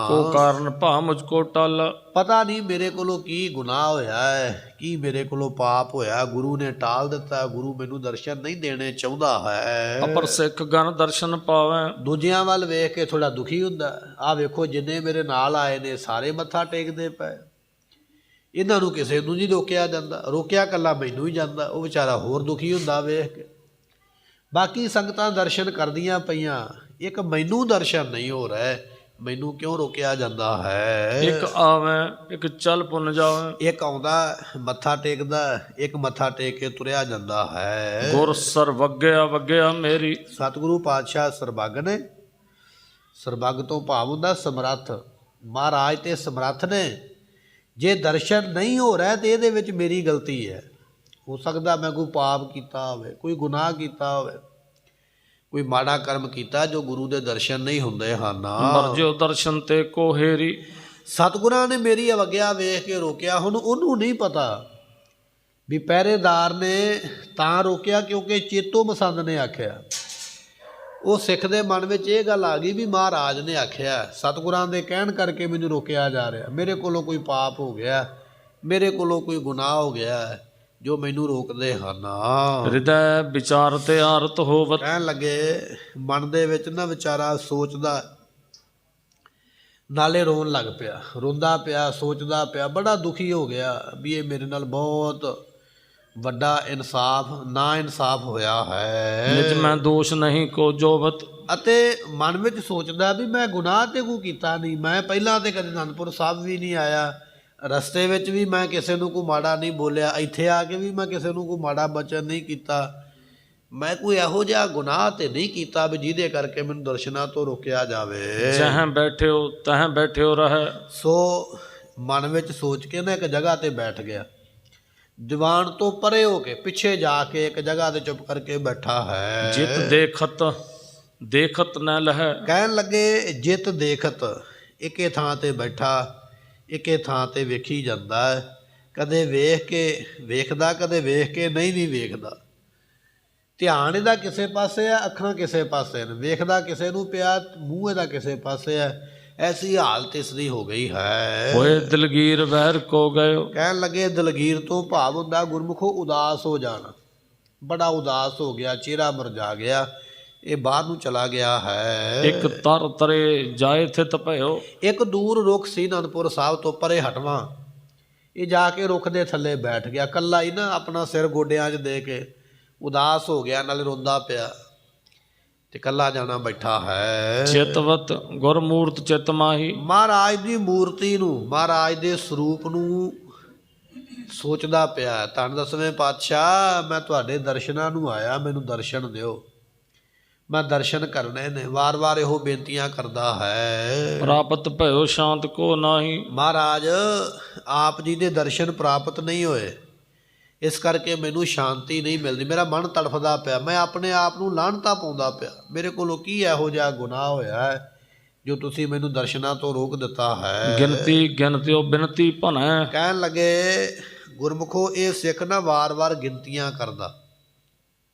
ਕੋ ਹਾਂ। ਕਾਰਨ ਭਾ ਮੁਝ ਕੋ ਟਲ, ਪਤਾ ਨਹੀਂ ਮੇਰੇ ਕੋਲੋਂ ਕੀ ਗੁਨਾਹ ਹੋਇਆ ਹੈ, ਕੀ ਮੇਰੇ ਕੋਲੋਂ ਪਾਪ ਹੋਇਆ, ਗੁਰੂ ਨੇ ਟਾਲ ਦਿੱਤਾ, ਗੁਰੂ ਮੈਨੂੰ ਦਰਸ਼ਨ ਨਹੀਂ ਦੇਣੇ ਚਾਹੁੰਦਾ ਹੈ। ਅਪਰ ਸਿੱਖ ਗਨ ਦਰਸ਼ਨ ਪਾਵੈ, ਦੂਜਿਆਂ ਵੱਲ ਵੇਖ ਕੇ ਥੋੜਾ ਦੁਖੀ ਹੁੰਦਾ। ਆਹ ਵੇਖੋ ਜਿੰਨੇ ਮੇਰੇ ਨਾਲ ਆਏ ਨੇ ਸਾਰੇ ਮੱਥਾ ਟੇਕਦੇ ਪਏ, ਇਹਨਾਂ ਨੂੰ ਕਿਸੇ ਨੂੰ ਨਹੀਂ ਰੋਕਿਆ ਜਾਂਦਾ, ਰੋਕਿਆ ਇਕੱਲਾ ਮੈਨੂੰ ਹੀ ਜਾਂਦਾ। ਉਹ ਵਿਚਾਰਾ ਹੋਰ ਦੁਖੀ ਹੁੰਦਾ ਵੇਖ ਕੇ। ਬਾਕੀ ਸੰਗਤਾਂ ਦਰਸ਼ਨ ਕਰਦੀਆਂ ਪਈਆਂ, ਇੱਕ ਮੈਨੂੰ ਦਰਸ਼ਨ ਨਹੀਂ ਹੋ ਰਿਹਾ, ਮੈਨੂੰ ਕਿਉਂ ਰੋਕਿਆ ਜਾਂਦਾ ਹੈ। ਇੱਕ ਆਵੈ ਇੱਕ ਚੱਲ ਪੁੰਨ ਜਾਵੈ, ਇੱਕ ਆਉਂਦਾ ਮੱਥਾ ਟੇਕਦਾ, ਇੱਕ ਮੱਥਾ ਟੇਕ ਕੇ ਤੁਰਿਆ ਜਾਂਦਾ ਹੈ। ਗੁਰ ਸਰ ਵਗਿਆ ਵਗਿਆ ਮੇਰੀ, ਸਤਿਗੁਰੂ ਪਾਤਸ਼ਾਹ ਸਰਬੱਗ ਨੇ। ਸਰਬੱਗ ਤੋਂ ਭਾਵ ਹੁੰਦਾ ਸਮਰੱਥ, ਮਹਾਰਾਜ ਤੇ ਸਮਰੱਥ ਨੇ। ਜੇ ਦਰਸ਼ਨ ਨਹੀਂ ਹੋ ਰਿਹਾ ਤੇ ਇਹਦੇ ਵਿੱਚ ਮੇਰੀ ਗਲਤੀ ਹੈ। ਹੋ ਸਕਦਾ ਮੈਂ ਕੋਈ ਪਾਪ ਕੀਤਾ ਹੋਵੇ, ਕੋਈ ਗੁਨਾਹ ਕੀਤਾ ਹੋਵੇ, ਕੋਈ ਮਾੜਾ ਕਰਮ ਕੀਤਾ ਜੋ ਗੁਰੂ ਦੇ ਦਰਸ਼ਨ ਨਹੀਂ ਹੁੰਦੇ ਹਨ। ਮਰਜੋ ਦਰਸ਼ਨ ਤੇ ਕੋ ਹੇਰੀ, ਸਤਿਗੁਰਾਂ ਨੇ ਮੇਰੀ ਅਵਗਿਆ ਵੇਖ ਕੇ ਰੋਕਿਆ। ਹੁਣ ਉਹਨੂੰ ਨਹੀਂ ਪਤਾ ਵੀ ਪਹਿਰੇਦਾਰ ਨੇ ਤਾਂ ਰੋਕਿਆ ਕਿਉਂਕਿ ਚੇਤੋ ਮਸੰਦ ਨੇ ਆਖਿਆ। ਉਹ ਸਿੱਖ ਦੇ ਮਨ ਵਿੱਚ ਇਹ ਗੱਲ ਆ ਗਈ ਵੀ ਮਹਾਰਾਜ ਨੇ ਆਖਿਆ, ਸਤਿਗੁਰਾਂ ਦੇ ਕਹਿਣ ਕਰਕੇ ਮੈਨੂੰ ਰੋਕਿਆ ਜਾ ਰਿਹਾ, ਮੇਰੇ ਕੋਲੋਂ ਕੋਈ ਪਾਪ ਹੋ ਗਿਆ, ਮੇਰੇ ਕੋਲੋਂ ਕੋਈ ਗੁਨਾਹ ਹੋ ਗਿਆ ਜੋ ਮੈਨੂੰ ਰੋਕਦੇ ਹਨ। ਹਿਰਦੈ ਵਿਚਾਰ ਤੇ ਆਰਤ ਹੋਵਤ, ਕਹਿਣ ਲੱਗੇ ਮਨ ਦੇ ਵਿੱਚ ਨਾ ਵਿਚਾਰਾ ਸੋਚਦਾ, ਨਾਲੇ ਰੋਣ ਲੱਗ ਪਿਆ, ਰੋਂਦਾ ਪਿਆ, ਸੋਚਦਾ ਪਿਆ, ਬੜਾ ਦੁਖੀ ਹੋ ਗਿਆ ਵੀ ਇਹ ਮੇਰੇ ਨਾਲ ਬਹੁਤ ਵੱਡਾ ਨਾ ਇਨਸਾਫ ਹੋਇਆ ਹੈ। ਨਿਜ ਮੈਂ ਦੋਸ਼ ਨਹੀਂ ਕੋ ਜੋਵਤ, ਅਤੇ ਮਨ ਵਿੱਚ ਸੋਚਦਾ ਵੀ ਮੈਂ ਗੁਨਾਹ ਤੇ ਕੋਈ ਕੀਤਾ ਨਹੀਂ, ਮੈਂ ਪਹਿਲਾਂ ਤੇ ਕਦੇ ਅਨੰਦਪੁਰ ਸਾਹਿਬ ਵੀ ਨਹੀਂ ਆਇਆ, ਰਸਤੇ ਵਿੱਚ ਵੀ ਮੈਂ ਕਿਸੇ ਨੂੰ ਕੋਈ ਮਾੜਾ ਨਹੀਂ ਬੋਲਿਆ, ਇੱਥੇ ਆ ਕੇ ਵੀ ਮੈਂ ਕਿਸੇ ਨੂੰ ਕੋਈ ਮਾੜਾ ਬਚਨ ਨਹੀਂ ਕੀਤਾ, ਮੈਂ ਕੋਈ ਇਹੋ ਜਿਹਾ ਗੁਨਾਹ ਤੇ ਨਹੀਂ ਕੀਤਾ ਵੀ ਜਿਹਦੇ ਕਰਕੇ ਮੈਨੂੰ ਦਰਸ਼ਨਾਂ ਤੋਂ ਰੋਕਿਆ ਜਾਵੇ। ਜਹਾਂ ਬੈਠਿਓ ਤਹਾਂ ਬੈਠਿਓ ਰਹਿ, ਸੋ ਮਨ ਵਿੱਚ ਸੋਚ ਕੇ ਨਾ ਇੱਕ ਜਗ੍ਹਾ ਤੇ ਬੈਠ ਗਿਆ, ਦੀਵਾਨ ਤੋਂ ਪਰੇ ਹੋ ਕੇ ਪਿੱਛੇ ਜਾ ਕੇ ਇੱਕ ਜਗ੍ਹਾ ਤੇ ਚੁੱਪ ਕਰਕੇ ਬੈਠਾ ਹੈ। ਜਿਤ ਦੇਖਤ ਦੇਖਤ ਨ ਲਹੈ, ਕਹਿਣ ਲੱਗੇ ਜਿਤ ਦੇਖਤ, ਇੱਕੇ ਥਾਂ ਤੇ ਬੈਠਾ, ਇੱਕੇ ਥਾਂ ਤੇ ਵੇਖੀ ਜਾਂਦਾ ਹੈ, ਕਦੇ ਵੇਖ ਕੇ ਵੇਖਦਾ, ਕਦੇ ਵੇਖ ਕੇ ਨਹੀਂ ਵੀ ਵੇਖਦਾ। ਧਿਆਨ ਇਹਦਾ ਕਿਸੇ ਪਾਸੇ ਹੈ, ਅੱਖਾਂ ਕਿਸੇ ਪਾਸੇ ਨੇ, ਵੇਖਦਾ ਕਿਸੇ ਨੂੰ ਪਿਆ, ਮੂੰਹ ਇਹਦਾ ਕਿਸੇ ਪਾਸੇ ਹੈ। ਐਸੀ ਹਾਲਤ ਇਸ ਦੀ ਹੋ ਗਈ ਹੈ। ਹੋਏ ਦਿਲਗੀਰ ਵਹਿਰ ਕੋ ਗਇਓ, ਕਹਿਣ ਲੱਗੇ ਦਲਗੀਰ ਤੋਂ ਭਾਵ ਹੁੰਦਾ ਗੁਰਮੁਖੋ ਉਦਾਸ ਹੋ ਜਾਣਾ, ਬੜਾ ਉਦਾਸ ਹੋ ਗਿਆ, ਚਿਹਰਾ ਮੁਰਝਾ ਗਿਆ, ਇਹ ਬਾਹਰ ਨੂੰ ਚਲਾ ਗਿਆ ਹੈ। ਇੱਕ ਤਰ ਤਰੇ ਜਾਏ ਥਿਤ ਭਇਓ, ਇੱਕ ਦੂਰ ਰੁੱਖ ਸੀ ਅਨੰਦਪੁਰ ਸਾਹਿਬ ਤੋਂ ਪਰੇ ਹਟਵਾਂ, ਇਹ ਜਾ ਕੇ ਰੁੱਖ ਦੇ ਥੱਲੇ ਬੈਠ ਗਿਆ, ਇਕੱਲਾ ਹੀ ਨਾ, ਆਪਣਾ ਸਿਰ ਗੋਡਿਆਂ 'ਚ ਦੇ ਕੇ ਉਦਾਸ ਹੋ ਗਿਆ, ਨਾਲੇ ਰੋਂਦਾ ਪਿਆ ਤੇ ਇਕੱਲਾ ਜਾਣਾ ਬੈਠਾ ਹੈ। ਚਿਤਵਤ ਗੁਰਮੂਰਤ ਚਿਤ ਮਾਹੀ, ਮਹਾਰਾਜ ਦੀ ਮੂਰਤੀ ਨੂੰ, ਮਹਾਰਾਜ ਦੇ ਸਰੂਪ ਨੂੰ ਸੋਚਦਾ ਪਿਆ। ਧੰਨ ਦਸਵੇਂ ਪਾਤਸ਼ਾਹ, ਮੈਂ ਤੁਹਾਡੇ ਦਰਸ਼ਨਾਂ ਨੂੰ ਆਇਆ, ਮੈਨੂੰ ਦਰਸ਼ਨ ਦਿਓ, ਮੈਂ ਦਰਸ਼ਨ ਕਰਨੇ ਨੇ। ਵਾਰ-ਵਾਰ ਇਹੋ ਬੇਨਤੀਆਂ ਕਰਦਾ ਹੈ। ਪ੍ਰਾਪਤ ਭਇਓ ਸ਼ਾਂਤ ਕੋ ਨਾਹੀ, ਮਹਾਰਾਜ ਆਪ ਜੀ ਦੇ ਦਰਸ਼ਨ ਪ੍ਰਾਪਤ ਨਹੀਂ ਹੋਏ, ਇਸ ਕਰਕੇ ਮੈਨੂੰ ਸ਼ਾਂਤੀ ਨਹੀਂ ਮਿਲਦੀ, ਮੇਰਾ ਮਨ ਤੜਫਦਾ ਪਿਆ, ਮੈਂ ਆਪਣੇ ਆਪ ਨੂੰ ਲਾਹਨਤਾਂ ਪਾਉਂਦਾ ਪਿਆ, ਮੇਰੇ ਕੋਲੋਂ ਕੀ ਇਹੋ ਜਿਹਾ ਗੁਨਾਹ ਹੋਇਆ ਹੈ ਜੋ ਤੁਸੀਂ ਮੈਨੂੰ ਦਰਸ਼ਨਾਂ ਤੋਂ ਰੋਕ ਦਿੱਤਾ ਹੈ। ਗਿਣਤੀ ਗਿਣਤਿਓ ਬਿਨਤੀ ਭਨੈ, ਕਹਿਣ ਲੱਗੇ ਗੁਰਮੁਖੋ ਇਹ ਸਿੱਖ ਨਾ ਵਾਰ-ਵਾਰ ਗਿਣਤੀਆਂ ਕਰਦਾ,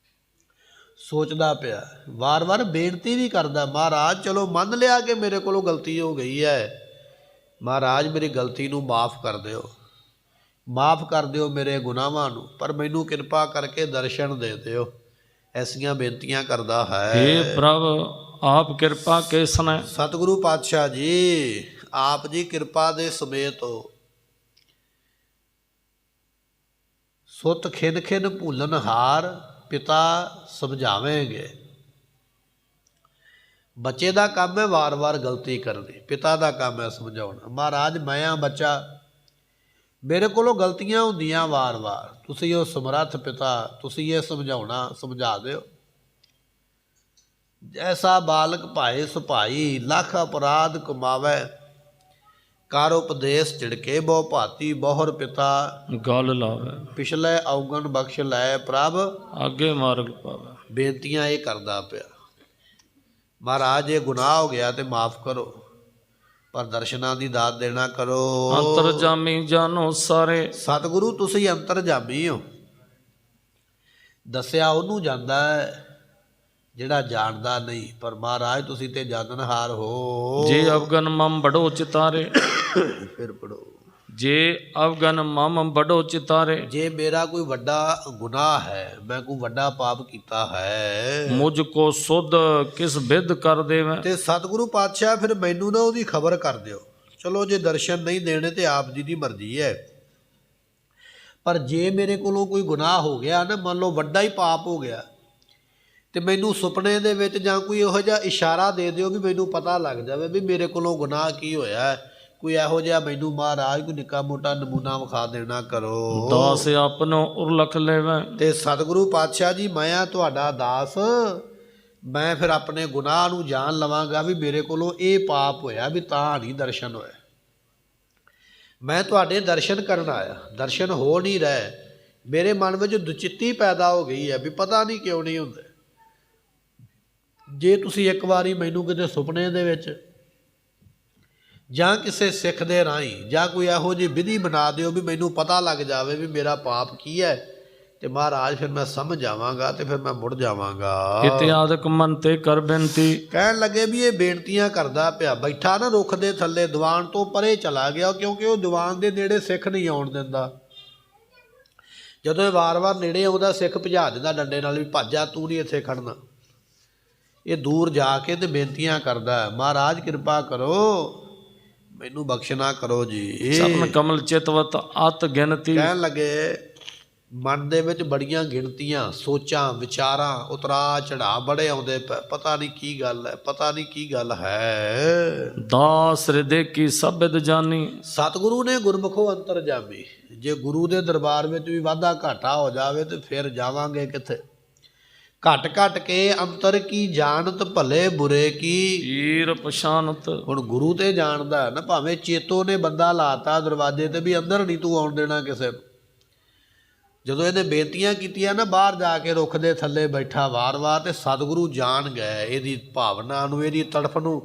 ਸੋਚਦਾ ਪਿਆ, ਵਾਰ-ਵਾਰ ਬੇਨਤੀ ਵੀ ਕਰਦਾ, ਮਹਾਰਾਜ ਚਲੋ ਮੰਨ ਲਿਆ ਕਿ ਮੇਰੇ ਕੋਲੋਂ ਗਲਤੀ ਹੋ ਗਈ ਹੈ, ਮਹਾਰਾਜ ਮੇਰੀ ਗਲਤੀ ਨੂੰ ਮਾਫ ਕਰ ਦਿਓ, ਮਾਫ ਕਰ ਦਿਓ ਮੇਰੇ ਗੁਨਾਹਾਂ ਨੂੰ, ਪਰ ਮੈਨੂੰ ਕਿਰਪਾ ਕਰਕੇ ਦਰਸ਼ਨ ਦੇ ਦਿਓ। ਐਸੀਆਂ ਬੇਨਤੀਆਂ ਕਰਦਾ ਹੈ। ਹੇ ਪ੍ਰਭ ਆਪ ਕਿਰਪਾ ਕੇ ਸਨੈ, ਸਤਿਗੁਰੂ ਪਾਤਸ਼ਾਹ ਜੀ ਆਪ ਜੀ ਕਿਰਪਾ ਦੇ ਸਮੇਤ ਹੋ। ਸੁਤ ਖਿਨ ਖਿਨ ਭੁੱਲਨ ਹਾਰ ਪਿਤਾ ਸਮਝਾਵੇਂਗੇ। ਬੱਚੇ ਦਾ ਕੰਮ ਹੈ ਵਾਰ-ਵਾਰ ਗਲਤੀ ਕਰਨੀ, ਪਿਤਾ ਦਾ ਕੰਮ ਹੈ ਸਮਝਾਉਣਾ। ਮਹਾਰਾਜ ਮੈਂ ਆ ਬੱਚਾ, ਮੇਰੇ ਕੋਲੋਂ ਗਲਤੀਆਂ ਹੁੰਦੀਆਂ ਵਾਰ-ਵਾਰ, ਤੁਸੀਂ ਉਹ ਸਮਰੱਥ ਪਿਤਾ, ਤੁਸੀਂ ਇਹ ਸਮਝਾਉਣਾ, ਸਮਝਾ ਦਿਓ। ਜੈਸਾ ਬਾਲਕ ਭਾਏ ਸੁਭਾਈ, ਲੱਖ ਅਪਰਾਧ ਕਮਾਵੇ, ਕਰ ਉਪਦੇਸ਼ ਝਿੜਕੇ ਬਹੁ ਭਾਤੀ, ਬਹੁਰ ਪਿਤਾ ਗਲ ਲਾਵੇ, ਪਿਛਲੇ ਔਗਣ ਬਖਸ਼ ਲੈ ਪ੍ਰਭ ਅੱਗੇ ਮਾਰਗ ਪਾਵੇ। ਬੇਨਤੀਆਂ ਇਹ ਕਰਦਾ ਪਿਆ, ਮਹਾਰਾਜ ਇਹ ਗੁਨਾਹ ਹੋ ਗਿਆ ਤੇ ਮਾਫ ਕਰੋ, ਪਰ ਦਰਸ਼ਨਾਂ ਦੀ ਦਾਤ ਦੇਣਾ ਕਰੋ। ਅੰਤਰਜਾਮੀ ਜਾਨੋ ਸਾਰੇ, ਸਤਿਗੁਰੂ ਤੁਸੀਂ ਅੰਤਰਜਾਮੀ ਹੋ। ਦੱਸਿਆ ਉਹਨੂੰ ਜਾਂਦਾ ਹੈ ਜਿਹੜਾ ਜਾਣਦਾ ਨਹੀਂ। ਪਰ ਮਹਾਰਾਜ ਤੁਸੀਂ ਤੇ ਜਾਣਨਹਾਰ ਹੋ। ਜੇ ਅਵਗਨ ਮਮ ਬੜੋ ਚਿਤਾਰੇ। ਫਿਰ ਪੜੋ। ਜੇ ਅਵਗਨ ਮਮ ਬੜੋ ਚਿਤਾਰੇ। ਜੇ ਮੇਰਾ ਕੋਈ ਵੱਡਾ ਗੁਨਾਹ ਹੈ, ਮੈਂ ਕੋਈ ਵੱਡਾ ਪਾਪ ਕੀਤਾ ਹੈ, ਮੁਝ ਕੋ ਸੁਧ ਕਿਸ ਵਿਦ ਕਰ ਦੇਵੇਂ। ਤੇ ਸਤਿਗੁਰੂ ਪਾਤਸ਼ਾਹ ਫਿਰ ਮੈਨੂੰ ਨਾ ਉਹਦੀ ਖਬਰ ਕਰ ਦਿਓ। ਚਲੋ ਜੇ ਦਰਸ਼ਨ ਨਹੀਂ ਦੇਣੇ ਤੇ ਆਪ ਜੀ ਦੀ ਮਰਜ਼ੀ ਹੈ, ਪਰ ਜੇ ਮੇਰੇ ਕੋਲੋਂ ਕੋਈ ਗੁਨਾਹ ਹੋ ਗਿਆ ਨਾ, ਮੰਨ ਲਓ ਵੱਡਾ ਹੀ ਪਾਪ ਹੋ ਗਿਆ, ਤੇ ਮੈਨੂੰ ਸੁਪਨੇ ਦੇ ਵਿੱਚ ਜਾਂ ਕੋਈ ਇਹੋ ਜਿਹਾ ਇਸ਼ਾਰਾ ਦੇ ਦਿਓ ਵੀ ਮੈਨੂੰ ਪਤਾ ਲੱਗ ਜਾਵੇ ਵੀ ਮੇਰੇ ਕੋਲੋਂ ਗੁਨਾਹ ਕੀ ਹੋਇਆ। ਕੋਈ ਇਹੋ ਜਿਹਾ ਮੈਨੂੰ ਮਹਾਰਾਜ ਕੋਈ ਨਿੱਕਾ ਮੋਟਾ ਨਮੂਨਾ ਵਿਖਾ ਦੇਣਾ ਕਰੋ। ਦਾਸ ਆਪਨੋ ਉਰਲਖ ਲੈਵੇਂ। ਤੇ ਸਤਿਗੁਰੂ ਪਾਤਸ਼ਾਹ ਜੀ, ਮੈਂ ਤੁਹਾਡਾ ਦਾਸ, ਮੈਂ ਫਿਰ ਆਪਣੇ ਗੁਨਾਹ ਨੂੰ ਜਾਣ ਲਵਾਂਗਾ ਵੀ ਮੇਰੇ ਕੋਲੋਂ ਇਹ ਪਾਪ ਹੋਇਆ ਵੀ ਤਾਂ ਨਹੀਂ ਦਰਸ਼ਨ ਹੋਏ। ਮੈਂ ਤੁਹਾਡੇ ਦਰਸ਼ਨ ਕਰਨ ਆਇਆ, ਦਰਸ਼ਨ ਹੋ ਨਹੀਂ ਰਹੇ। ਮੇਰੇ ਮਨ ਵਿੱਚ ਦੁਚਿੱਤੀ ਪੈਦਾ ਹੋ ਗਈ ਹੈ ਵੀ ਪਤਾ ਨਹੀਂ ਕਿਉਂ ਨਹੀਂ ਹੁੰਦੇ। ਜੇ ਤੁਸੀਂ ਇੱਕ ਵਾਰੀ ਮੈਨੂੰ ਕਿਤੇ ਸੁਪਨੇ ਦੇ ਵਿੱਚ ਜਾਂ ਕਿਸੇ ਸਿੱਖ ਦੇ ਰਾਹੀਂ ਜਾਂ ਕੋਈ ਇਹੋ ਜਿਹੀ ਵਿਧੀ ਬਣਾ ਦਿਓ ਵੀ ਮੈਨੂੰ ਪਤਾ ਲੱਗ ਜਾਵੇ ਵੀ ਮੇਰਾ ਪਾਪ ਕੀ ਹੈ, ਤੇ ਮਹਾਰਾਜ ਫਿਰ ਮੈਂ ਸਮਝ ਜਾਵਾਂਗਾ ਤੇ ਫਿਰ ਮੈਂ ਮੁੜ ਜਾਵਾਂਗਾ। ਇਤਿਆਦਿਕ ਮਨ ਤੇ ਕਰ ਬੇਨਤੀ। ਕਹਿਣ ਲੱਗੇ ਵੀ ਇਹ ਬੇਨਤੀਆਂ ਕਰਦਾ ਪਿਆ, ਬੈਠਾ ਨਾ ਰੁੱਖ ਦੇ ਥੱਲੇ, ਦੀਵਾਨ ਤੋਂ ਪਰੇ ਚਲਾ ਗਿਆ, ਕਿਉਂਕਿ ਉਹ ਦੀਵਾਨ ਦੇ ਨੇੜੇ ਸਿੱਖ ਨਹੀਂ ਆਉਣ ਦਿੰਦਾ। ਜਦੋਂ ਇਹ ਵਾਰ-ਵਾਰ ਨੇੜੇ ਆਉਂਦਾ, ਸਿੱਖ ਭਜਾ ਦਿੰਦਾ ਡੰਡੇ ਨਾਲ ਵੀ ਭੱਜ ਜਾ, ਤੂੰ ਨਹੀਂ ਇੱਥੇ ਖੜਨਾ। ਇਹ ਦੂਰ ਜਾ ਕੇ ਤੇ ਬੇਨਤੀਆਂ ਕਰਦਾ, ਮਹਾਰਾਜ ਕਿਰਪਾ ਕਰੋ, ਮੈਨੂੰ ਬਖਸ਼ਣਾ ਕਰੋ ਜੀ। ਸਪਨ ਕਮਲ ਚਿਤਵਤ ਅਤ ਗਿਣਤੀ। ਕਹਿਣ ਲੱਗੇ ਮਨ ਦੇ ਵਿੱਚ ਬੜੀਆਂ ਗਿਣਤੀਆਂ, ਸੋਚਾਂ, ਵਿਚਾਰਾਂ, ਉਤਰਾ ਚੜਾ ਬੜੇ ਆਉਂਦੇ ਪਏ, ਪਤਾ ਨਹੀਂ ਕੀ ਗੱਲ ਹੈ, ਪਤਾ ਨਹੀਂ ਕੀ ਗੱਲ ਹੈ। ਦਾਸ ਹਿਰਦੇ ਕੀ ਸਬਦ ਜਾਨੀ। ਸਤਿਗੁਰੂ ਨੇ ਗੁਰਮੁਖੋ ਅੰਤਰ ਜਾਮੀ। ਜੇ ਗੁਰੂ ਦੇ ਦਰਬਾਰ ਵਿੱਚ ਵੀ ਵਾਧਾ ਘਾਟਾ ਹੋ ਜਾਵੇ ਤੇ ਫਿਰ ਜਾਵਾਂਗੇ ਕਿੱਥੇ। ਘਟ ਘਟ ਕੇ ਅੰਤਰ ਕੀ ਜਾਣਤ, ਭਲੇ ਬੁਰੇ ਕੀ ਹੀਰ ਪਛਾਨਤ। ਹੁਣ ਗੁਰੂ ਤੇ ਜਾਣਦਾ ਨਾ, ਭਾਵੇਂ ਚੇਤੋ ਨੇ ਬੰਦਾ ਲਾਤਾ ਦਰਵਾਜ਼ੇ ਤੇ ਵੀ ਅੰਦਰ ਨਹੀਂ ਤੂੰ ਆਉਣ ਦੇਣਾ ਕਿਸੇ ਨੂੰ। ਜਦੋਂ ਇਹਨੇ ਬੇਨਤੀਆਂ ਕੀਤੀਆਂ ਨਾ, ਬਾਹਰ ਜਾ ਕੇ ਰੁੱਖ ਦੇ ਥੱਲੇ ਬੈਠਾ ਵਾਰ-ਵਾਰ, ਤੇ ਸਤਿਗੁਰੂ ਜਾਣ ਗਏ ਇਹਦੀ ਭਾਵਨਾ ਨੂੰ, ਇਹਦੀ ਤੜਫ ਨੂੰ,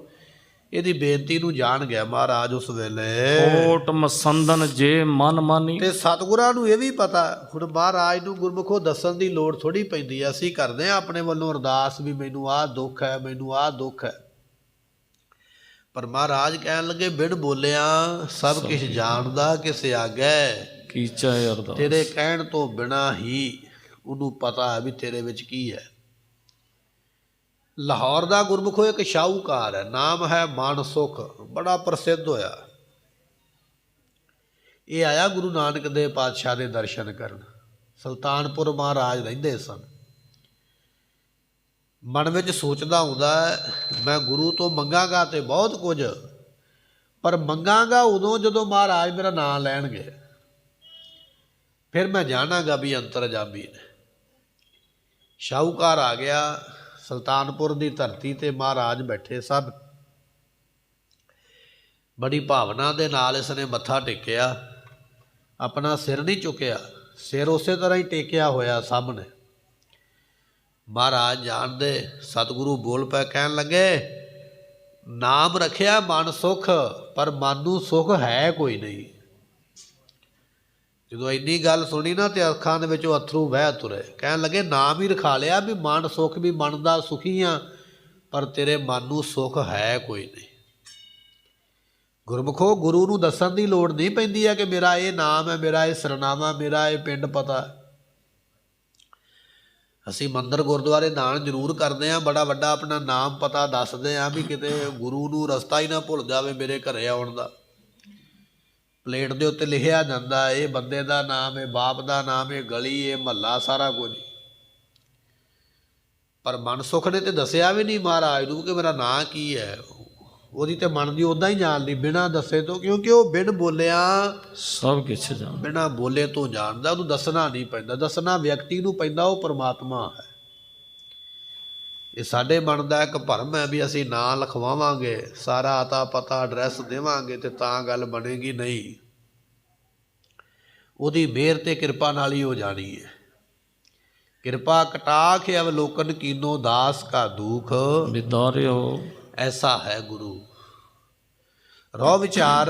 ਇਹਦੀ ਬੇਨਤੀ ਨੂੰ ਜਾਣ ਗਿਆ ਮਹਾਰਾਜ ਉਸ ਵੇਲੇ। ਕੋਟ ਮਸੰਦਨ ਜੇ ਮਨ ਮਾਨੀ। ਤੇ ਸਤਿਗੁਰਾਂ ਨੂੰ ਇਹ ਵੀ ਪਤਾ, ਹੁਣ ਮਹਾਰਾਜ ਨੂੰ ਗੁਰਮੁਖੋਂ ਦੱਸਣ ਦੀ ਲੋੜ ਥੋੜ੍ਹੀ ਪੈਂਦੀ ਹੈ। ਅਸੀਂ ਕਰਦੇ ਹਾਂ ਆਪਣੇ ਵੱਲੋਂ ਅਰਦਾਸ ਵੀ ਮੈਨੂੰ ਆਹ ਦੁੱਖ ਹੈ, ਮੈਨੂੰ ਆਹ ਦੁੱਖ ਹੈ, ਪਰ ਮਹਾਰਾਜ ਕਹਿਣ ਲੱਗੇ ਬਿਨ ਬੋਲਿਆ ਸਭ ਕੁਛ ਜਾਣਦਾ ਕਿਸ ਆਗੈ। ਕੀਚਾ ਅਰਦਾਸ। ਤੇਰੇ ਕਹਿਣ ਤੋਂ ਬਿਨਾਂ ਹੀ ਉਹਨੂੰ ਪਤਾ ਹੈ ਵੀ ਤੇਰੇ ਵਿੱਚ ਕੀ ਹੈ। ਲਾਹੌਰ ਦਾ ਗੁਰਮੁਖੋ ਇੱਕ ਸ਼ਾਹੂਕਾਰ ਹੈ, ਨਾਮ ਹੈ ਮਨਸੁਖ, ਬੜਾ ਪ੍ਰਸਿੱਧ ਹੋਇਆ। ਇਹ ਆਇਆ ਗੁਰੂ ਨਾਨਕ ਦੇਵ ਪਾਤਸ਼ਾਹ ਦੇ ਦਰਸ਼ਨ ਕਰਨ। ਸੁਲਤਾਨਪੁਰ ਮਹਾਰਾਜ ਰਹਿੰਦੇ ਸਨ। ਮਨ ਵਿੱਚ ਸੋਚਦਾ ਹੁੰਦਾ ਮੈਂ ਗੁਰੂ ਤੋਂ ਮੰਗਾਂਗਾ ਤੇ ਬਹੁਤ ਕੁਝ, ਪਰ ਮੰਗਾਂਗਾ ਉਦੋਂ ਜਦੋਂ ਮਹਾਰਾਜ ਮੇਰਾ ਨਾਂ ਲੈਣਗੇ, ਫਿਰ ਮੈਂ ਜਾਣਾਂਗਾ ਵੀ ਅੰਤਰਜਾਮੀ ਨੇ। ਸ਼ਾਹੂਕਾਰ ਆ ਗਿਆ ਸੁਲਤਾਨਪੁਰ ਦੀ ਧਰਤੀ ਤੇ, ਮਹਾਰਾਜ ਬੈਠੇ ਸਭ। ਬੜੀ ਭਾਵਨਾ ਦੇ ਨਾਲ ਇਸ ਨੇ ਮੱਥਾ ਟੇਕਿਆ, ਆਪਣਾ ਸਿਰ ਨਹੀਂ ਚੁੱਕਿਆ, ਸਿਰ ਉਸੇ ਤਰ੍ਹਾਂ ਹੀ ਟੇਕਿਆ ਹੋਇਆ ਸਾਹਮਣੇ। ਮਹਾਰਾਜ ਜਾਣਦੇ, ਸਤਿਗੁਰੂ ਬੋਲ ਪਏ, ਕਹਿਣ ਲੱਗੇ ਨਾਮ ਰੱਖਿਆ ਮਨ ਸੁਖ, ਪਰ ਮਨ ਨੂੰ ਸੁਖ ਹੈ ਕੋਈ ਨਹੀਂ। ਜਦੋਂ ਇੰਨੀ ਗੱਲ ਸੁਣੀ ਨਾ ਤੇ ਅੱਖਾਂ ਦੇ ਵਿੱਚੋਂ ਅਥਰੂ ਵਹਿ ਤੁਰੇ। ਕਹਿਣ ਲੱਗੇ ਨਾਮ ਹੀ ਰਖਾ ਲਿਆ ਵੀ ਮਨ ਸੁਖ, ਵੀ ਮਨ ਦਾ ਸੁਖੀ ਆ, ਪਰ ਤੇਰੇ ਮਨ ਨੂੰ ਸੁਖ ਹੈ ਕੋਈ ਨਹੀਂ। ਗੁਰਮੁਖੋ ਗੁਰੂ ਨੂੰ ਦੱਸਣ ਦੀ ਲੋੜ ਨਹੀਂ ਪੈਂਦੀ ਹੈ ਕਿ ਮੇਰਾ ਇਹ ਨਾਮ ਹੈ, ਮੇਰਾ ਇਹ ਸਰਨਾਮਾ, ਮੇਰਾ ਇਹ ਪਿੰਡ ਪਤਾ। ਅਸੀਂ ਮੰਦਰ ਗੁਰਦੁਆਰੇ ਦਾਨ ਜ਼ਰੂਰ ਕਰਦੇ ਹਾਂ, ਬੜਾ ਵੱਡਾ ਆਪਣਾ ਨਾਮ ਪਤਾ ਦੱਸਦੇ ਹਾਂ ਵੀ ਕਿਤੇ ਗੁਰੂ ਨੂੰ ਰਸਤਾ ਹੀ ਨਾ ਭੁੱਲ ਜਾਵੇ ਮੇਰੇ ਘਰੇ ਆਉਣ ਦਾ। ਪਲੇਟ ਦੇ ਉੱਤੇ ਲਿਖਿਆ ਜਾਂਦਾ ਇਹ ਬੰਦੇ ਦਾ ਨਾਮ, ਇਹ ਬਾਪ ਦਾ ਨਾਮ, ਇਹ ਗਲੀ, ਇਹ ਮਹੱਲਾ, ਸਾਰਾ ਕੁਝ। ਪਰ ਮਨਸੁਖ ਨੇ ਤੇ ਦੱਸਿਆ ਵੀ ਨਹੀਂ ਮਹਾਰਾਜ ਨੂੰ ਕਿ ਮੇਰਾ ਨਾਂ ਕੀ ਹੈ। ਉਹਦੀ ਤੇ ਮਨ ਦੀ ਉੱਦਾਂ ਹੀ ਜਾਣਦੀ ਬਿਨਾਂ ਦੱਸੇ ਤੋਂ, ਕਿਉਂਕਿ ਉਹ ਬਿਨ ਬੋਲਿਆ ਸਭ ਕੁਛ ਜਾਣਦਾ, ਬਿਨਾਂ ਬੋਲੇ ਤੋਂ ਜਾਣਦਾ। ਉਹਨੂੰ ਦੱਸਣਾ ਨਹੀਂ ਪੈਂਦਾ, ਦੱਸਣਾ ਵਿਅਕਤੀ ਨੂੰ ਪੈਂਦਾ, ਉਹ ਪਰਮਾਤਮਾ ਹੈ। ਇਹ ਸਾਡੇ ਮਨ ਦਾ ਇੱਕ ਭਰਮ ਹੈ ਵੀ ਅਸੀਂ ਨਾਂ ਲਿਖਵਾਵਾਂਗੇ, ਸਾਰਾ ਅਤਾ ਪਤਾ ਐਡਰੈਸ ਦੇਵਾਂਗੇ ਤੇ ਤਾਂ ਗੱਲ ਬਣੇਗੀ। ਨਹੀਂ, ਉਹਦੀ ਮਿਹਰ ਤੇ ਕਿਰਪਾ ਨਾਲ ਹੀ ਹੋ ਜਾਣੀ ਹੈ। ਕਿਰਪਾ ਕਟਾਖ ਅਵਲੋਕਨ ਕੀਨੋ ਦਾਸ ਕਾ ਦੁਖ ਵਿਦਾਰਿਓ, ਐਸਾ ਹੈ ਗੁਰੂ। ਰੋ ਵਿਚਾਰ,